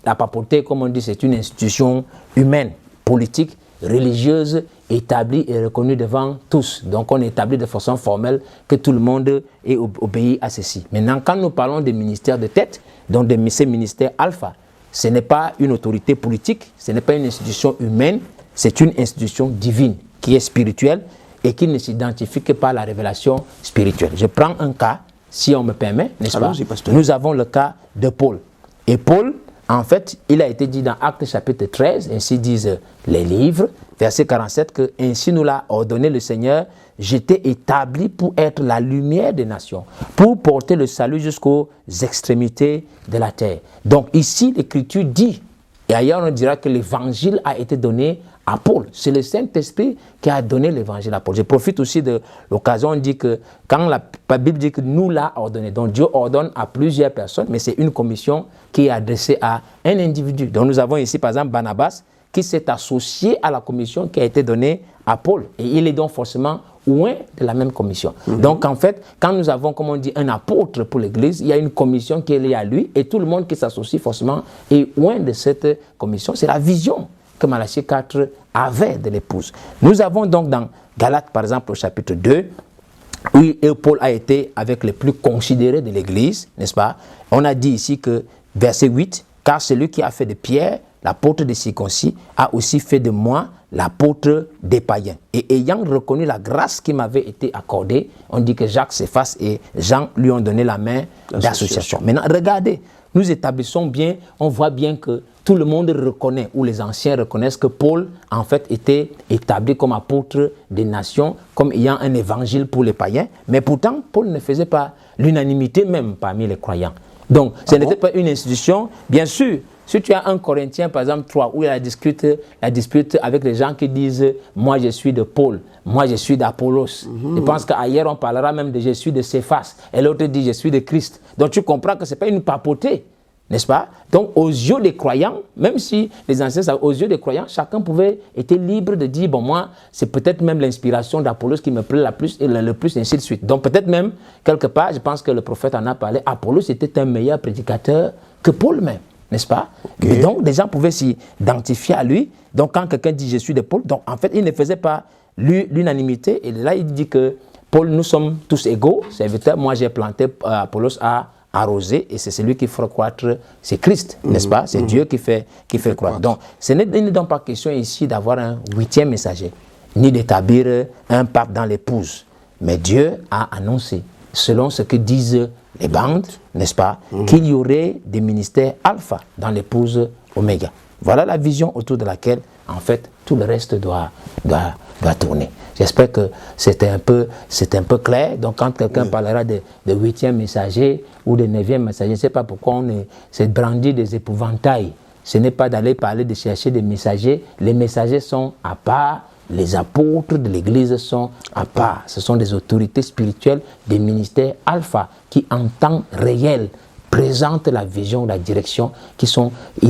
la papauté, comme on dit, c'est une institution humaine, politique, religieuse, établie et reconnue devant tous. Donc, on établit de façon formelle que tout le monde est obéi à ceci. Maintenant, quand nous parlons des ministères de tête, donc de ces ministères alpha, ce n'est pas une autorité politique, ce n'est pas une institution humaine, c'est une institution divine qui est spirituelle et qui ne s'identifie que par la révélation spirituelle. Je prends un cas, si on me permet, n'est-ce pas? Nous avons le cas de Paul. Et Paul, en fait, il a été dit dans Actes chapitre 13, ainsi disent les livres, verset 47, que ainsi nous l'a ordonné le Seigneur, j'étais établi pour être la lumière des nations, pour porter le salut jusqu'aux extrémités de la terre. Donc ici, l'Écriture dit, et ailleurs on dira que l'évangile a été donné à Paul. C'est le Saint-Esprit qui a donné l'évangile à Paul. Je profite aussi de l'occasion, on dit que quand la Bible dit que nous l'a ordonné, donc Dieu ordonne à plusieurs personnes, mais c'est une commission qui est adressée à un individu. Donc nous avons ici par exemple Barnabas qui s'est associé à la commission qui a été donnée à Paul. Et il est donc forcément loin de la même commission. Donc en fait, quand nous avons, comme on dit, un apôtre pour l'Église, il y a une commission qui est liée à lui et tout le monde qui s'associe forcément est loin de cette commission. C'est la vision que Malachie 4 avait de l'épouse. Nous avons donc dans Galates, par exemple, au chapitre 2, où Paul a été avec les plus considérés de l'Église, n'est-ce pas? On a dit ici que, verset 8, « Car celui qui a fait de Pierre, l'apôtre des circoncis, a aussi fait de moi l'apôtre des païens. Et ayant reconnu la grâce qui m'avait été accordée, on dit que Jacques, Céphas et Jean lui ont donné la main d'association. Maintenant, regardez, nous établissons bien, on voit bien que tout le monde reconnaît, ou les anciens reconnaissent que Paul, en fait, était établi comme apôtre des nations, comme ayant un évangile pour les païens. Mais pourtant, Paul ne faisait pas l'unanimité même parmi les croyants. Donc, ce n'était pas une institution, bien sûr. Si tu as un Corinthien, par exemple, 3, où il y a la dispute avec les gens qui disent « Moi, je suis de Paul, moi, je suis d'Apollos. Je pense qu'ailleurs, on parlera même de « Je suis de Céphas ». Et l'autre dit « Je suis de Christ ». Donc, tu comprends que ce n'est pas une papauté, n'est-ce pas? Donc, aux yeux des croyants, même si les anciens, aux yeux des croyants, chacun était libre de dire « Bon, moi, c'est peut-être même l'inspiration d'Apollos qui me plaît le plus, ainsi de suite. » Donc, peut-être même, quelque part, je pense que le prophète en a parlé, Apollos était un meilleur prédicateur que Paul même. N'est-ce pas? Et donc, les gens pouvaient s'identifier à lui. Donc, quand quelqu'un dit « je suis de Paul », donc en fait, il ne faisait pas l'unanimité. Et là, il dit que Paul, nous sommes tous égaux, serviteurs. Moi, j'ai planté, Apollos a arrosé, et c'est celui qui fera croître, c'est Christ, n'est-ce pas? C'est Dieu qui fait croître. Donc, ce n'est donc pas question ici d'avoir un 8e messager, ni d'établir un pape dans l'épouse. Mais Dieu a annoncé, selon ce que disent les bandes, n'est-ce pas, qu'il y aurait des ministères alpha dans l'épouse oméga. Voilà la vision autour de laquelle, en fait, tout le reste doit tourner. J'espère que c'est un peu clair. Donc, quand quelqu'un parlera de 8e messager ou de 9e messager, je ne sais pas pourquoi on s'est brandi des épouvantails. Ce n'est pas d'aller parler de chercher des messagers. Les messagers sont à part. Les apôtres de l'Église sont à part. Ce sont des autorités spirituelles, des ministères alpha qui, en temps réel, présentent la vision, la direction, ils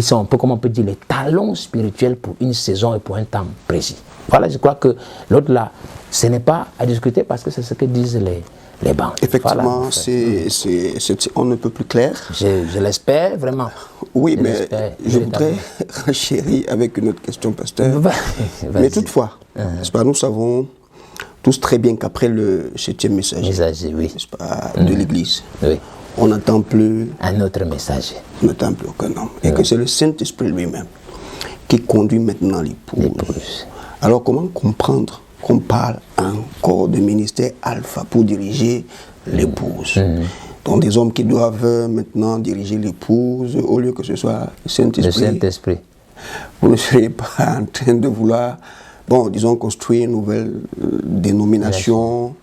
sont un peu, comme on peut dire, les talons spirituels pour une saison et pour un temps précis. Voilà, je crois que l'autre là, ce n'est pas à discuter parce que c'est ce que disent les banques. Effectivement, voilà, on ne peut plus clair. Je l'espère vraiment. Oui, mais je voudrais renchérir avec une autre question, pasteur. Mais toutefois, n'est-ce pas, nous savons tous très bien qu'après le 7e messager, n'est-ce pas, de l'Église, on n'attend plus un autre messager. On n'attend plus aucun homme. Et que c'est le Saint-Esprit lui-même qui conduit maintenant l'épouse. Alors comment comprendre qu'on parle encore de ministère alpha pour diriger l'épouse? Donc des hommes qui doivent maintenant diriger l'épouse au lieu que ce soit le Saint-Esprit. Le Saint-Esprit. Vous ne seriez pas en train de vouloir, bon, disons, construire une nouvelle dénomination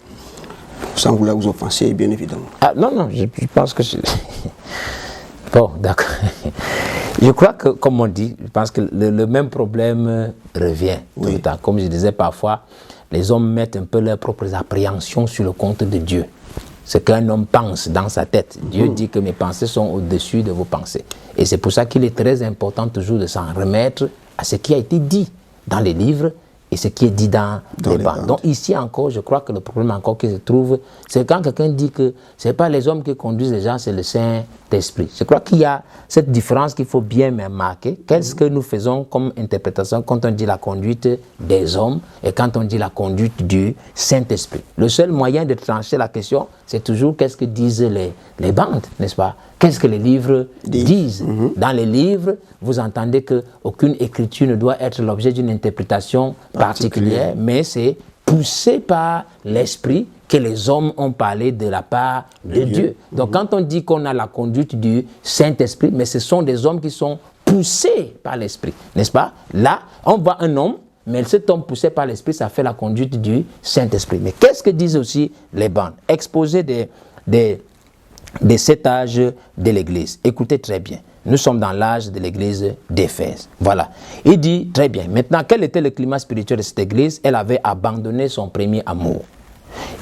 sans vouloir vous offenser, bien évidemment. Ah, non, je pense que... Bon, d'accord. Je crois que, comme on dit, je pense que le même problème revient tout le temps. Comme je disais, parfois, les hommes mettent un peu leurs propres appréhensions sur le compte de Dieu. Ce qu'un homme pense dans sa tête. Dieu dit que mes pensées sont au-dessus de vos pensées. Et c'est pour ça qu'il est très important toujours de s'en remettre à ce qui a été dit. dans les livres et ce qui est dit dans les bandes. Donc ici encore, je crois que le problème encore qui se trouve, c'est quand quelqu'un dit que ce n'est pas les hommes qui conduisent les gens, c'est le Saint-Esprit. Je crois qu'il y a cette différence qu'il faut bien marquer. Qu'est-ce que nous faisons comme interprétation quand on dit la conduite des hommes et quand on dit la conduite du Saint-Esprit? Le seul moyen de trancher la question, c'est toujours qu'est-ce que disent les bandes, n'est-ce pas? Qu'est-ce que les livres disent? Dans les livres, vous entendez qu'aucune écriture ne doit être l'objet d'une interprétation particulière, mais c'est poussé par l'esprit que les hommes ont parlé de la part de Dieu. Donc quand on dit qu'on a la conduite du Saint-Esprit, mais ce sont des hommes qui sont poussés par l'esprit, n'est-ce pas? Là, on voit un homme, mais cet homme poussé par l'esprit, ça fait la conduite du Saint-Esprit. Mais qu'est-ce que disent aussi les bandes? Exposé des 7 âges de l'Église. Écoutez très bien. Nous sommes dans l'âge de l'Église d'Éphèse. Voilà. Il dit, très bien, maintenant, quel était le climat spirituel de cette Église? Elle avait abandonné son premier amour.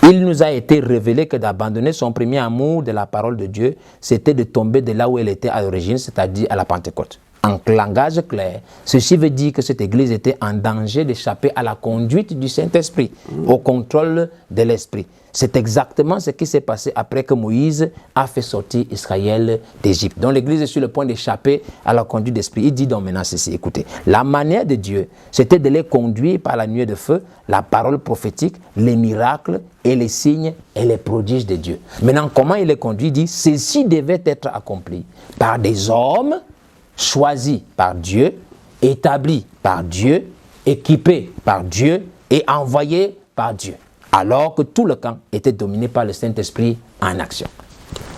Il nous a été révélé que d'abandonner son premier amour de la parole de Dieu, c'était de tomber de là où elle était à l'origine, c'est-à-dire à la Pentecôte. En langage clair, ceci veut dire que cette Église était en danger d'échapper à la conduite du Saint-Esprit, au contrôle de l'Esprit. C'est exactement ce qui s'est passé après que Moïse a fait sortir Israël d'Égypte. Donc l'Église est sur le point d'échapper à la conduite d'Esprit. Il dit donc maintenant ceci, écoutez, la manière de Dieu, c'était de les conduire par la nuée de feu, la parole prophétique, les miracles et les signes et les prodiges de Dieu. Maintenant, comment il les conduit? Il dit, ceci devait être accompli par des hommes choisis par Dieu, établis par Dieu, équipés par Dieu et envoyés par Dieu, alors que tout le camp était dominé par le Saint-Esprit en action.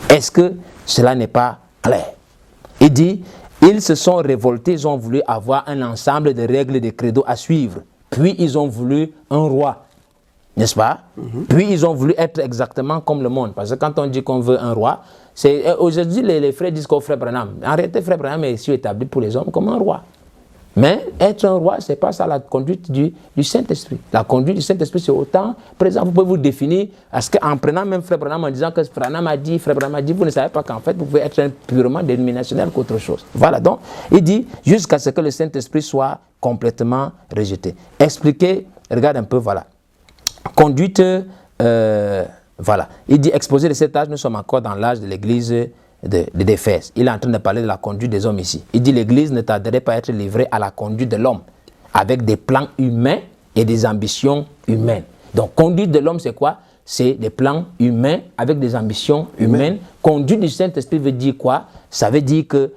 Est-ce que cela n'est pas clair? Il dit, ils se sont révoltés, ils ont voulu avoir un ensemble de règles et de credos à suivre, puis ils ont voulu un roi, n'est-ce pas? Puis ils ont voulu être exactement comme le monde, parce que quand on dit qu'on veut un roi, aujourd'hui les frères disent qu'au frère Branham, en réalité frère Branham est ici établi pour les hommes comme un roi. Mais être un roi, c'est pas ça la conduite du Saint-Esprit. La conduite du Saint-Esprit, c'est autant présent. Vous pouvez vous définir, parce qu'en prenant même frère Branham, en disant que frère Branham a dit, vous ne savez pas qu'en fait, vous pouvez être purement dénominationnel qu'autre chose. Voilà, donc, il dit, jusqu'à ce que le Saint-Esprit soit complètement rejeté. Expliquez, regarde un peu, voilà. Conduite, voilà. Il dit, exposé de cet âge, nous sommes encore dans l'âge de l'Église d'Éphèse. Il est en train de parler de la conduite des hommes ici. Il dit, l'Église ne tarderait pas à être livrée à la conduite de l'homme, avec des plans humains et des ambitions humaines. Donc, conduite de l'homme, c'est quoi? C'est des plans humains avec des ambitions humaines. Conduite du Saint-Esprit veut dire quoi? Ça veut dire que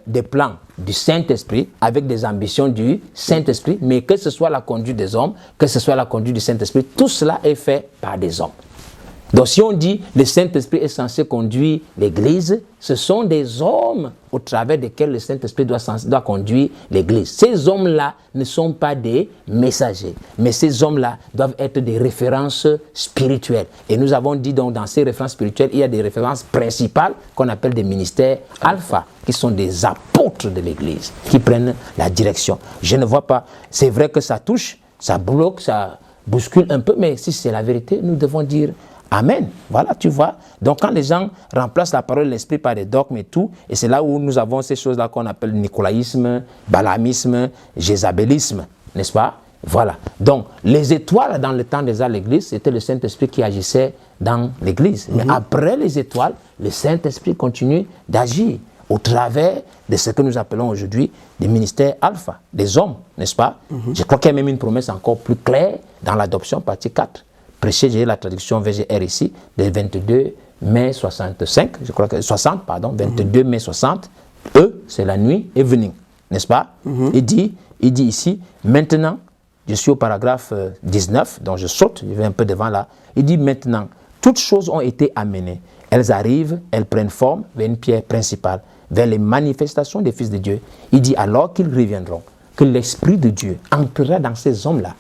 des plans du Saint-Esprit avec des ambitions du Saint-Esprit, mais que ce soit la conduite des hommes, que ce soit la conduite du Saint-Esprit, tout cela est fait par des hommes. Donc si on dit le Saint-Esprit est censé conduire l'Église, ce sont des hommes au travers desquels le Saint-Esprit doit conduire l'Église. Ces hommes-là ne sont pas des messagers, mais ces hommes-là doivent être des références spirituelles. Et nous avons dit donc dans ces références spirituelles, il y a des références principales qu'on appelle des ministères alpha, qui sont des apôtres de l'Église, qui prennent la direction. Je ne vois pas, c'est vrai que ça touche, ça bloque, ça bouscule un peu, mais si c'est la vérité, nous devons dire Amen. Voilà, tu vois. Donc, quand les gens remplacent la parole de l'esprit par des dogmes et tout, et c'est là où nous avons ces choses-là qu'on appelle nicolaïsme, balamisme, jézabélisme, n'est-ce pas? Voilà. Donc, les étoiles dans le temps des à l'Église, c'était le Saint-Esprit qui agissait dans l'Église. Mais après les étoiles, le Saint-Esprit continue d'agir au travers de ce que nous appelons aujourd'hui des ministères alpha, des hommes, n'est-ce pas? Je crois qu'il y a même une promesse encore plus claire dans l'adoption, partie 4. Prêché, j'ai la traduction VGR ici, le 22 mai 65, je crois que 60, pardon, 22 mai 60, c'est la nuit evening, n'est-ce pas? Il dit ici, maintenant, je suis au paragraphe 19, donc je saute, je vais un peu devant là, il dit maintenant, toutes choses ont été amenées, elles arrivent, elles prennent forme vers une pierre principale, vers les manifestations des fils de Dieu. Il dit alors qu'ils reviendront, que l'Esprit de Dieu entrera dans ces hommes-là,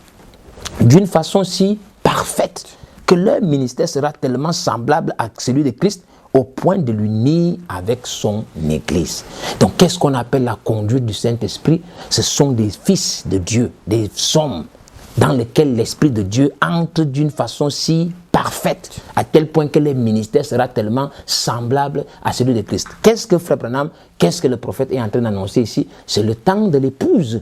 d'une façon si parfaite, que leur ministère sera tellement semblable à celui de Christ au point de l'unir avec son Église. Donc, qu'est-ce qu'on appelle la conduite du Saint-Esprit? Ce sont des fils de Dieu, des hommes dans lesquels l'Esprit de Dieu entre d'une façon si parfaite, à tel point que leur ministère sera tellement semblable à celui de Christ. Qu'est-ce que Frère Branham, qu'est-ce que le prophète est en train d'annoncer ici? C'est le temps de l'épouse.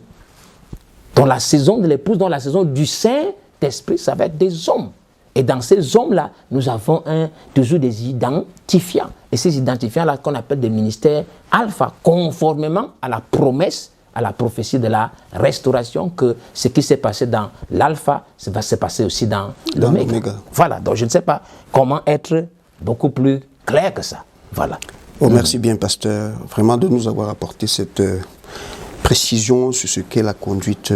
Dans la saison de l'épouse, dans la saison du Saint-Esprit, ça va être des hommes. Et dans ces hommes-là, nous avons toujours des identifiants. Et ces identifiants-là qu'on appelle des ministères alpha, conformément à la promesse, à la prophétie de la restauration, que ce qui s'est passé dans l'alpha, ça va se passer aussi dans l'oméga. Voilà, donc je ne sais pas comment être beaucoup plus clair que ça. Voilà. Oh, merci bien, pasteur, vraiment de nous avoir apporté cette précision sur ce qu'est la conduite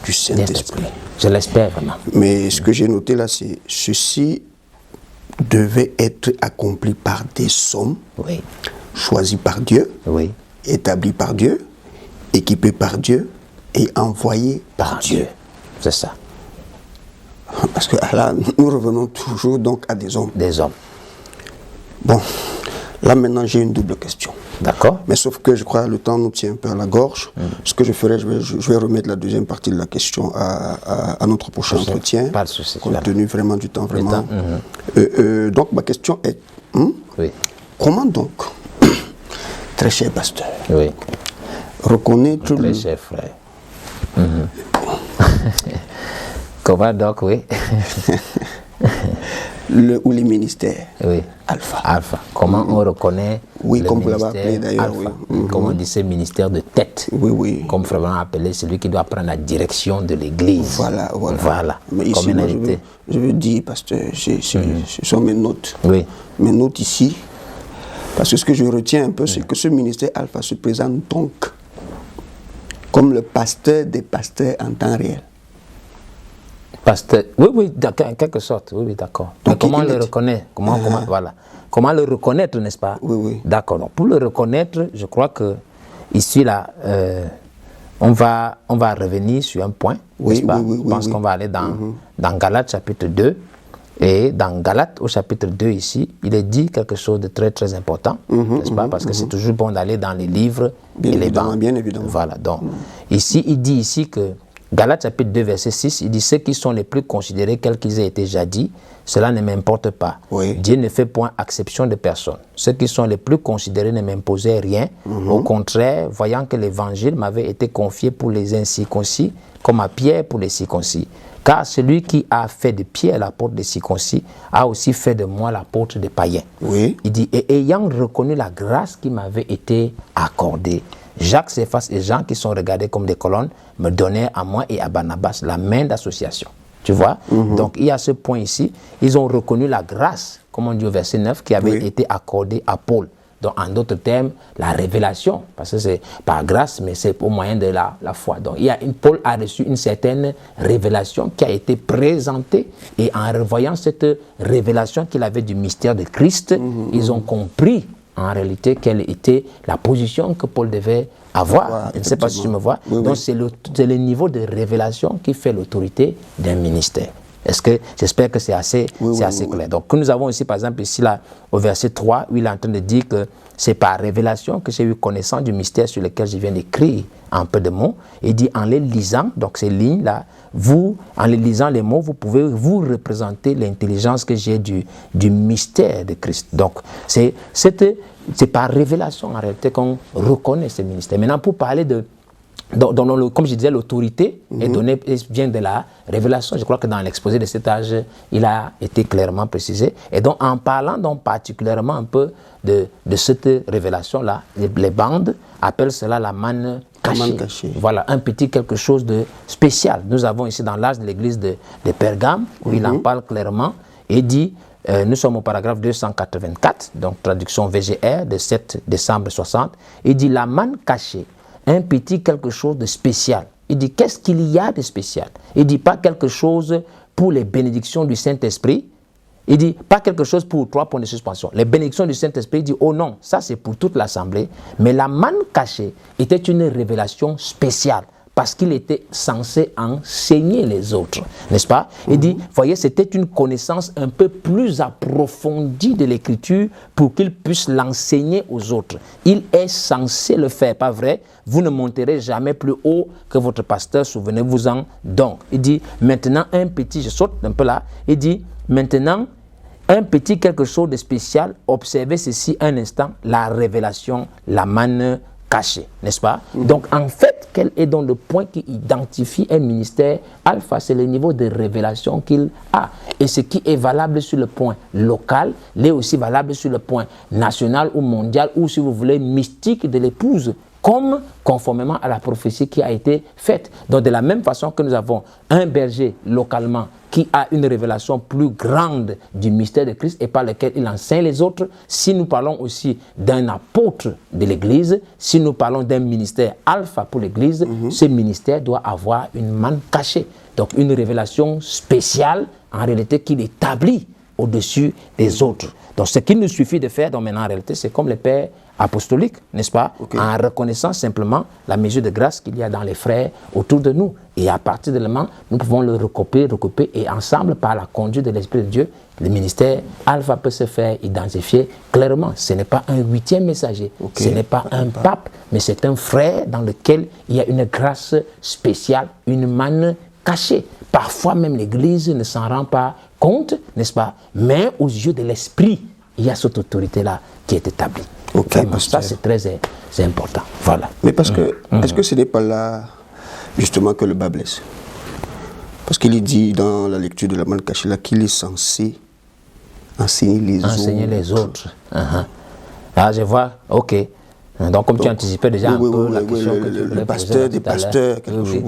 du Saint-Esprit. Je l'espère vraiment. Mais ce que j'ai noté là, c'est ceci devait être accompli par des hommes, oui, choisis par Dieu, oui, établis par Dieu, équipés par Dieu et envoyés par Dieu. C'est ça. Parce que là, nous revenons toujours donc à des hommes. Des hommes. Bon, là maintenant j'ai une double question. D'accord. Mais sauf que je crois que le temps nous tient un peu à la gorge. Ce que je ferai, je vais remettre la deuxième partie de la question à notre prochain entretien. Pas de souci. Compte tenu vraiment du temps, vraiment. Donc ma question est, oui, comment donc, très cher pasteur, oui, reconnaître très cher frère. Comment donc, oui. ou les ministères, oui, alpha. Comment on reconnaît, oui, le comme vous l'avez appelé d'ailleurs, oui. Comment on dit ce ministère de tête, oui. Comme vraiment appelé celui qui doit prendre la direction de l'église. Voilà. Mais ici, moi, je veux dire, pasteur, ce sont mes notes. Oui. Mes notes ici, parce que ce que je retiens un peu, c'est que ce ministère alpha se présente donc comme le pasteur des pasteurs en temps réel. Pasteur, oui, en quelque sorte, oui, d'accord. Donc, comment le reconnaître? Comment le reconnaître, n'est-ce pas? Oui. D'accord. Donc, pour le reconnaître, je crois que ici, là, on va revenir sur un point, n'est-ce pas? Je pense qu'on va aller dans Galates chapitre 2. Et dans Galates, au chapitre 2 ici, il est dit quelque chose de très très important, n'est-ce pas? Parce que c'est toujours bon d'aller dans les livres et les bancs. Bien évidemment. Voilà, donc, ici, il dit ici que Galates chapitre 2 verset 6, il dit « Ceux qui sont les plus considérés, quels qu'ils aient été jadis, cela ne m'importe pas. Oui. Dieu ne fait point exception de personne. Ceux qui sont les plus considérés ne m'imposaient rien. Au contraire, voyant que l'évangile m'avait été confié pour les incirconcis, comme à Pierre pour les circoncis. Car celui qui a fait de Pierre l'apôtre des circoncis a aussi fait de moi l'apôtre des païens. » Oui. Il dit « Et ayant reconnu la grâce qui m'avait été accordée, Jacques, Céphas et Jean, qui sont regardés comme des colonnes, me donnèrent à moi et à Barnabas la main d'association. » Tu vois? Donc, il y a ce point ici. Ils ont reconnu la grâce, comme on dit au verset 9, qui avait été accordée à Paul. Donc, en d'autres termes, la révélation, parce que c'est par grâce, mais c'est au moyen de la foi. Donc, Paul a reçu une certaine révélation qui a été présentée. Et en revoyant cette révélation qu'il avait du mystère de Christ, ils ont compris en réalité quelle était la position que Paul devait avoir. Je ne sais pas si tu me vois. Donc c'est le niveau de révélation qui fait l'autorité d'un ministère. J'espère que c'est assez clair. Donc nous avons ici par exemple ici là au verset 3 où il est en train de dire que c'est par révélation que j'ai eu connaissance du mystère sur lequel je viens d'écrire en peu de mots. Il dit en les lisant, donc ces lignes là, en les lisant les mots, vous pouvez vous représenter l'intelligence que j'ai du mystère de Christ. Donc c'est par révélation en réalité qu'on reconnaît ce ministère. Maintenant pour parler comme je disais, l'autorité est donnée, vient de la révélation. Je crois que dans l'exposé de cet âge, il a été clairement précisé. Et donc, en parlant donc particulièrement un peu de cette révélation-là, les bandes appellent cela la manne cachée. Voilà, un petit quelque chose de spécial. Nous avons ici dans l'âge de l'église de Pergame, où il en parle clairement, et dit, nous sommes au paragraphe 284, donc traduction VGR de 7 décembre 60, il dit la manne cachée, un petit quelque chose de spécial. Il dit, qu'est-ce qu'il y a de spécial? Il dit, pas quelque chose pour les bénédictions du Saint-Esprit. Il dit, pas quelque chose pour 3 points de suspension. Les bénédictions du Saint-Esprit, il dit, oh non, ça c'est pour toute l'assemblée. Mais la manne cachée était une révélation spéciale parce qu'il était censé enseigner les autres, n'est-ce pas? Il dit, voyez, c'était une connaissance un peu plus approfondie de l'Écriture pour qu'il puisse l'enseigner aux autres. Il est censé le faire, pas vrai? Vous ne monterez jamais plus haut que votre pasteur, souvenez-vous-en. Donc, il dit, maintenant un petit, je saute un peu là, il dit, maintenant, un petit quelque chose de spécial, observez ceci un instant, la révélation, la manne caché, n'est-ce pas? Donc, en fait, quel est donc le point qui identifie un ministère alpha? C'est le niveau de révélation qu'il a. Et ce qui est valable sur le point local, l'est aussi valable sur le point national ou mondial, ou si vous voulez, mystique de l'épouse, comme conformément à la prophétie qui a été faite. Donc, de la même façon que nous avons un berger localement qui a une révélation plus grande du mystère de Christ et par lequel il enseigne les autres, si nous parlons aussi d'un apôtre de l'Église, si nous parlons d'un ministère alpha pour l'Église, ce ministère doit avoir une manne cachée. Donc, une révélation spéciale, en réalité, qu'il établit au-dessus des autres. Donc, ce qu'il nous suffit de faire, donc maintenant, en réalité, c'est comme les pères apostoliques, n'est-ce pas? En reconnaissant simplement la mesure de grâce qu'il y a dans les frères autour de nous. Et à partir de là, nous pouvons le recouper, et ensemble, par la conduite de l'Esprit de Dieu, le ministère alpha peut se faire identifier clairement. Ce n'est pas un 8e messager, ce n'est pas un pape, mais c'est un frère dans lequel il y a une grâce spéciale, une manne cachée. Parfois même l'Église ne s'en rend pas compte, n'est-ce pas? Mais aux yeux de l'Esprit, il y a cette autorité-là qui est établie. Ça, c'est très important. Voilà. Mais parce que, est-ce que ce n'est pas là, justement, que le bas blesse? Parce qu'il est dit dans la lecture de la manne cachée là qu'il est censé enseigner les autres. Ah, je vois, ok. Donc, comme tu anticipais déjà un peu la question que tu voulais poser des pasteurs, quelque chose,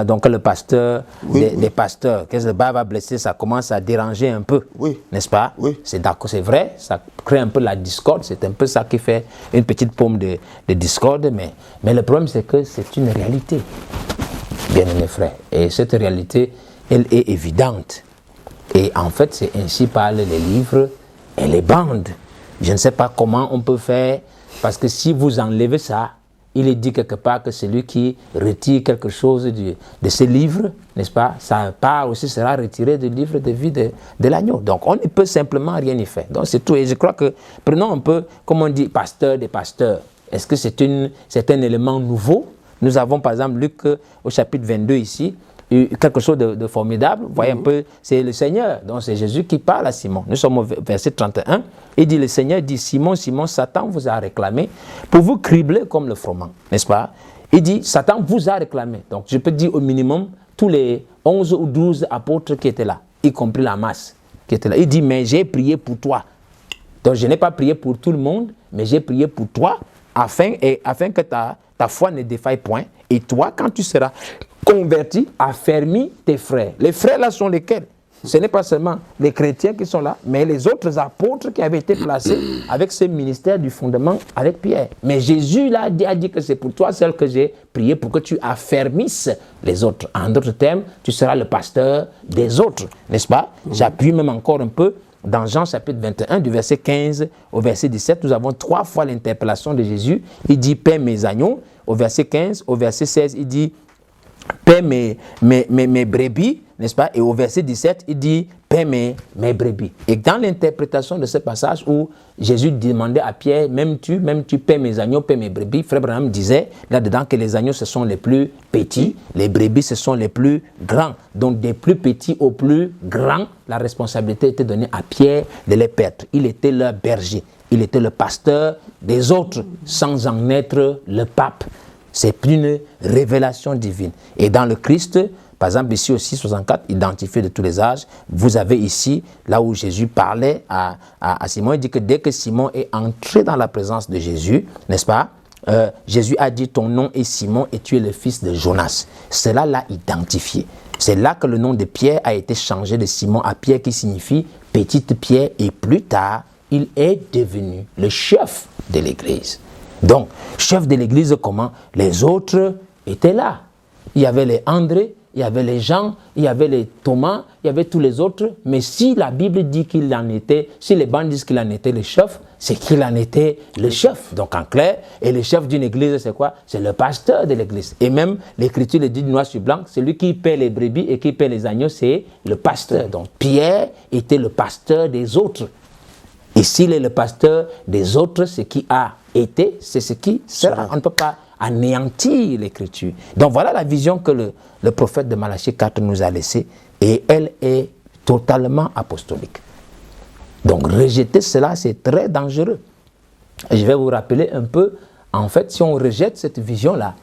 donc le pasteur, des pasteurs, qu'est-ce que le bas va blesser, ça commence à déranger un peu, n'est-ce pas? C'est d'accord, c'est vrai, ça crée un peu la discorde, c'est un peu ça qui fait une petite paume de discorde, mais le problème c'est que c'est une réalité, bien aimés frères, et cette réalité, elle est évidente, et en fait c'est ainsi parlent les livres et les bandes. Je ne sais pas comment on peut faire, parce que si vous enlevez ça, il est dit quelque part que celui qui retire quelque chose de ce livre, n'est-ce pas, sa part aussi sera retirée du livre de vie de l'agneau. Donc on ne peut simplement rien y faire. Donc c'est tout. Et je crois que, prenons un peu, comme on dit, pasteur des pasteurs. Est-ce que c'est un élément nouveau? Nous avons par exemple Luc au chapitre 22 ici, quelque chose de formidable. Vous voyez un peu, c'est le Seigneur, donc c'est Jésus qui parle à Simon. Nous sommes au verset 31. Il dit, le Seigneur dit, Simon, Simon, Satan vous a réclamé pour vous cribler comme le froment, n'est-ce pas? Il dit, Satan vous a réclamé. Donc je peux dire au minimum tous les 11 ou 12 apôtres qui étaient là, y compris la masse qui était là. Il dit, mais j'ai prié pour toi. Donc je n'ai pas prié pour tout le monde, mais j'ai prié pour toi afin que ta foi ne défaille point. Et toi, quand tu seras converti, affermis tes frères. Les frères là sont lesquels? Ce n'est pas seulement les chrétiens qui sont là, mais les autres apôtres qui avaient été placés avec ce ministère du fondement avec Pierre. Mais Jésus là a dit que c'est pour toi celle que j'ai prié pour que tu affermisses les autres. En d'autres termes, tu seras le pasteur des autres, n'est-ce pas? J'appuie même encore un peu. Dans Jean chapitre 21, du verset 15 au verset 17, nous avons 3 fois l'interpellation de Jésus. Il dit, paie mes agneaux. Au verset 15, au verset 16, il dit, paie mes brebis, n'est-ce pas? Et au verset 17, il dit, paie mes brebis. Et dans l'interprétation de ce passage où Jésus demandait à Pierre, même tu paies mes agneaux, paie mes brebis, Frère Branham disait là-dedans que les agneaux, ce sont les plus petits, les brebis, ce sont les plus grands. Donc des plus petits aux plus grands, la responsabilité était donnée à Pierre de les perdre. Il était leur berger, il était le pasteur des autres, sans en être le pape. C'est une révélation divine. Et dans le Christ, par exemple ici aussi 64, identifié de tous les âges, vous avez ici, là où Jésus parlait à Simon, il dit que dès que Simon est entré dans la présence de Jésus, n'est-ce pas, Jésus a dit, ton nom est Simon et tu es le fils de Jonas. Cela l'a identifié. C'est là que le nom de Pierre a été changé de Simon à Pierre qui signifie petite pierre, et plus tard, il est devenu le chef de l'Église. Donc, chef de l'Église, comment? Les autres étaient là. Il y avait les André, il y avait les Jean, il y avait les Thomas, il y avait tous les autres. Mais si la Bible dit qu'il en était, si les bandes disent qu'il en était le chef, c'est qu'il en était le chef. Donc en clair, et le chef d'une église, c'est quoi? C'est le pasteur de l'église. Et même l'Écriture le dit noir sur blanc, celui qui paie les brebis et qui paie les agneaux, c'est le pasteur. Donc Pierre était le pasteur des autres. Et s'il est le pasteur des autres, ce qui a été, c'est ce qui sera. On ne peut pas anéantir l'Écriture. Donc voilà la vision que le prophète de Malachie 4 nous a laissée, et elle est totalement apostolique. Donc rejeter cela, c'est très dangereux. Et je vais vous rappeler un peu, en fait, si on rejette cette vision-là,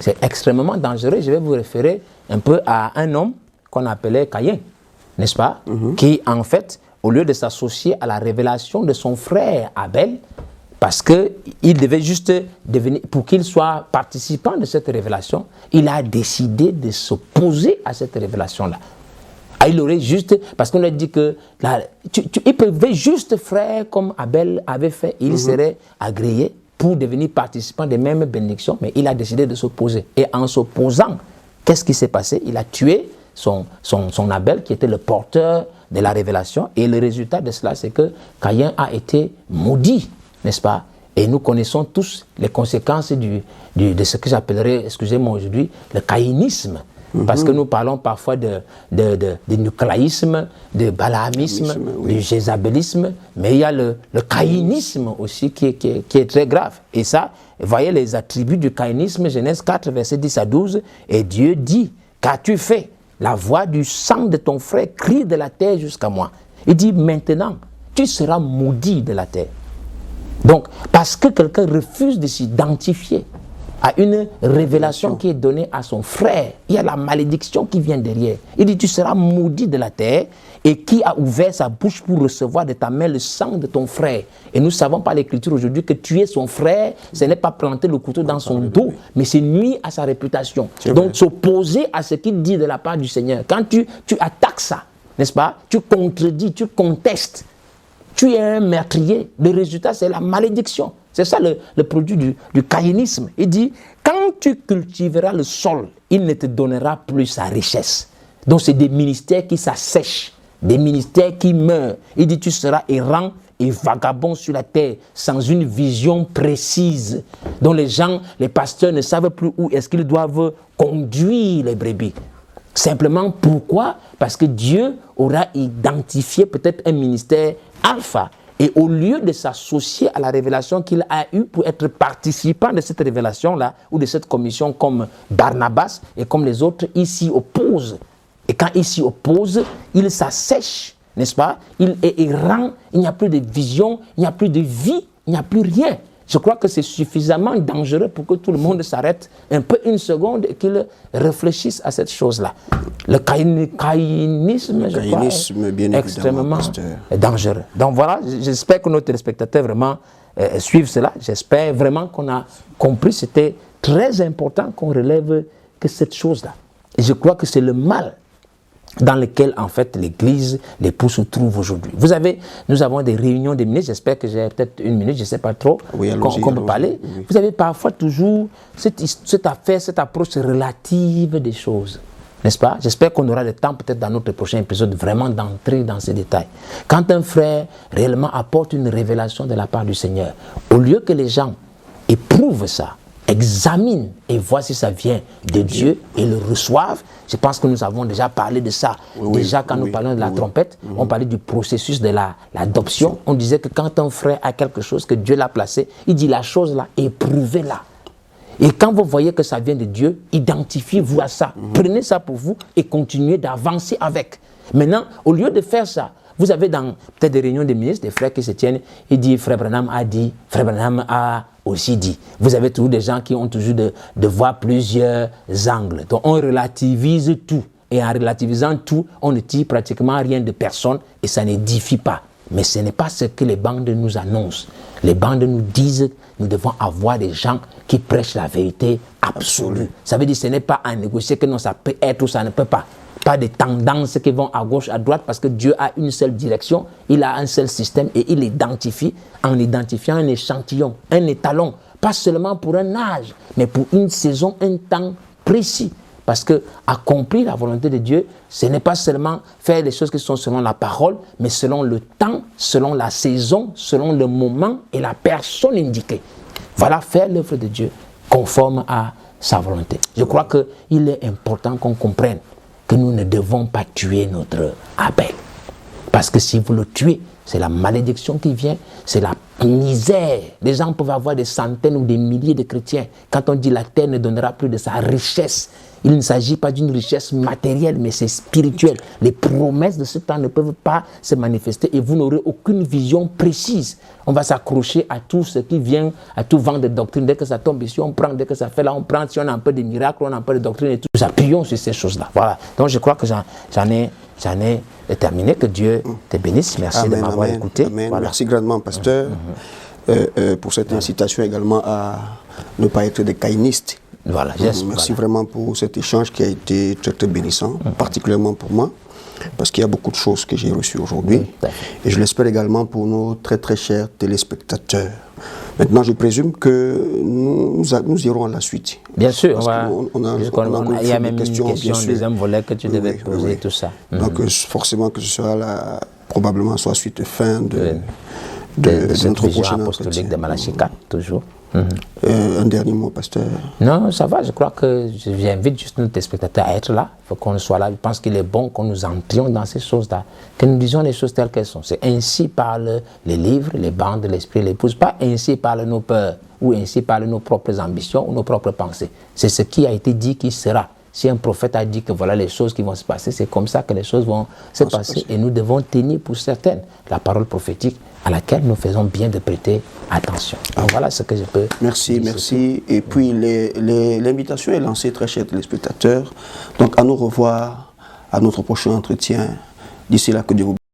c'est extrêmement dangereux. Je vais vous référer un peu à un homme qu'on appelait Caïn, n'est-ce pas? Qui, en fait, au lieu de s'associer à la révélation de son frère Abel, parce qu'il devait juste devenir, pour qu'il soit participant de cette révélation, il a décidé de s'opposer à cette révélation-là. Il aurait juste, parce qu'on a dit que il pouvait juste frère comme Abel avait fait, il serait agréé pour devenir participant des mêmes bénédictions, mais il a décidé de s'opposer. Et en s'opposant, qu'est-ce qui s'est passé? Il a tué son Abel, qui était le porteur de la révélation, et le résultat de cela, c'est que Caïn a été maudit, n'est-ce pas? Et nous connaissons tous les conséquences de ce que j'appellerais, excusez-moi aujourd'hui, le caïnisme. Parce que nous parlons parfois de nucléaïsme, de balaamisme, du jézabélisme, mais il y a le caïnisme aussi qui est très grave. Et ça, voyez les attributs du caïnisme, Genèse 4, versets 10 à 12, et Dieu dit, qu'as-tu fait? La voix du sang de ton frère crie de la terre jusqu'à moi. Il dit, maintenant, tu seras maudit de la terre. Donc, parce que quelqu'un refuse de s'identifier à une révélation qui est donnée à son frère, il y a la malédiction qui vient derrière. Il dit, tu seras maudit de la terre, et qui a ouvert sa bouche pour recevoir de ta main le sang de ton frère. Et nous savons par l'Écriture aujourd'hui que tuer son frère, ce n'est pas planter le couteau dans son dos, mais c'est nuire à sa réputation. Donc, s'opposer à ce qu'il dit de la part du Seigneur. Quand tu attaques ça, n'est-ce pas? Tu contredis, tu contestes. Tu es un meurtrier. Le résultat, c'est la malédiction. C'est ça le produit du caïnisme. Il dit, quand tu cultiveras le sol, il ne te donnera plus sa richesse. Donc c'est des ministères qui s'assèchent, des ministères qui meurent. Il dit, tu seras errant et vagabond sur la terre, sans une vision précise, dont les pasteurs ne savent plus où est-ce qu'ils doivent conduire les brebis. Simplement, pourquoi? Parce que Dieu aura identifié peut-être un ministère alpha. Et au lieu de s'associer à la révélation qu'il a eue pour être participant de cette révélation-là, ou de cette commission comme Barnabas et comme les autres, il s'y oppose. Et quand il s'y oppose, il s'assèche, n'est-ce pas? Il est errant, il n'y a plus de vision, il n'y a plus de vie, il n'y a plus rien. Je crois que c'est suffisamment dangereux pour que tout le monde s'arrête un peu une seconde et qu'il réfléchisse à cette chose-là. Le caïnisme, je crois, est extrêmement dangereux. Donc voilà, j'espère que nos téléspectateurs vraiment suivent cela. J'espère vraiment qu'on a compris. C'était très important qu'on relève que cette chose-là. Et je crois que c'est le mal dans lequel, en fait, l'Église, l'époux se trouve aujourd'hui. Nous avons des réunions de ministres, j'espère que j'ai peut-être une minute, je ne sais pas trop, qu'on peut parler. Oui. Vous avez parfois toujours cette affaire, cette approche relative des choses, n'est-ce pas? J'espère qu'on aura le temps, peut-être dans notre prochain épisode, vraiment d'entrer dans ces détails. Quand un frère réellement apporte une révélation de la part du Seigneur, au lieu que les gens éprouvent ça, examinent et voient si ça vient de Dieu et le reçoivent. Je pense que nous avons déjà parlé de ça. Déjà, quand nous parlions de la trompette, on parlait du processus de l'adoption. On disait que quand un frère a quelque chose que Dieu l'a placé, il dit la chose là, éprouvez-la. Et quand vous voyez que ça vient de Dieu, identifiez-vous à ça. Prenez ça pour vous et continuez d'avancer avec. Maintenant, au lieu de faire ça, vous avez dans peut-être des réunions de ministres, des frères qui se tiennent, il dit, Frère Branham a dit, Frère Branham a aussi dit. Vous avez toujours des gens qui ont toujours de voir plusieurs angles. Donc on relativise tout. Et en relativisant tout, on ne tire pratiquement rien de personne et ça n'édifie pas. Mais ce n'est pas ce que les bandes nous annoncent. Les bandes nous disent que nous devons avoir des gens qui prêchent la vérité absolue. Ça veut dire que ce n'est pas à négocier que non, ça peut être ou ça ne peut pas. Pas de tendances qui vont à gauche, à droite, parce que Dieu a une seule direction, il a un seul système et il identifie en identifiant un échantillon, un étalon, pas seulement pour un âge, mais pour une saison, un temps précis. Parce que accomplir la volonté de Dieu, ce n'est pas seulement faire les choses qui sont selon la parole, mais selon le temps, selon la saison, selon le moment et la personne indiquée. Voilà, faire l'œuvre de Dieu conforme à sa volonté. Je crois qu'il est important qu'on comprenne que nous ne devons pas tuer notre Abel. Parce que si vous le tuez, c'est la malédiction qui vient, c'est la misère. Les gens peuvent avoir des centaines ou des milliers de chrétiens. Quand on dit la terre ne donnera plus de sa richesse, il ne s'agit pas d'une richesse matérielle, mais c'est spirituel. Les promesses de ce temps ne peuvent pas se manifester et vous n'aurez aucune vision précise. On va s'accrocher à tout ce qui vient, à tout vent de doctrine. Dès que ça tombe ici, on prend. Dès que ça fait là, on prend. Si on a un peu de miracles, on a un peu de doctrine et tout. Nous appuyons sur ces choses-là. Voilà. Donc je crois que j'en ai terminé. Que Dieu te bénisse. Merci de m'avoir écouté. Voilà. Merci grandement, pasteur, pour cette incitation également à ne pas être des caïnistes. Voilà, merci vraiment pour cet échange qui a été très très bénissant, particulièrement pour moi, parce qu'il y a beaucoup de choses que j'ai reçues aujourd'hui. Et je l'espère également pour nos très très chers téléspectateurs. Maintenant, je présume que nous irons à la suite. Bien sûr, il y a même une question, deuxième volet que tu devais poser, tout ça. Donc forcément que ce sera probablement soit suite fin de notre prochain apostolique de Malachie 4, toujours. Un dernier mot, pasteur? Non, ça va, je crois que j'invite juste nos téléspectateurs à être là. Il faut qu'on soit là. Je pense qu'il est bon que nous entrions dans ces choses-là, que nous disions les choses telles qu'elles sont. C'est ainsi parlent les livres, les bandes, l'esprit, l'épouse. Pas ainsi parlent nos peurs, ou ainsi parlent nos propres ambitions ou nos propres pensées. C'est ce qui a été dit qui sera. Si un prophète a dit que voilà les choses qui vont se passer, c'est comme ça que les choses vont se passer. Et nous devons tenir pour certaines la parole prophétique à laquelle nous faisons bien de prêter attention. Donc voilà ce que je peux dire. Merci. Et puis l'invitation est lancée, très chers téléspectateurs. Donc à nous revoir à notre prochain entretien. D'ici là, que Dieu vous bénisse.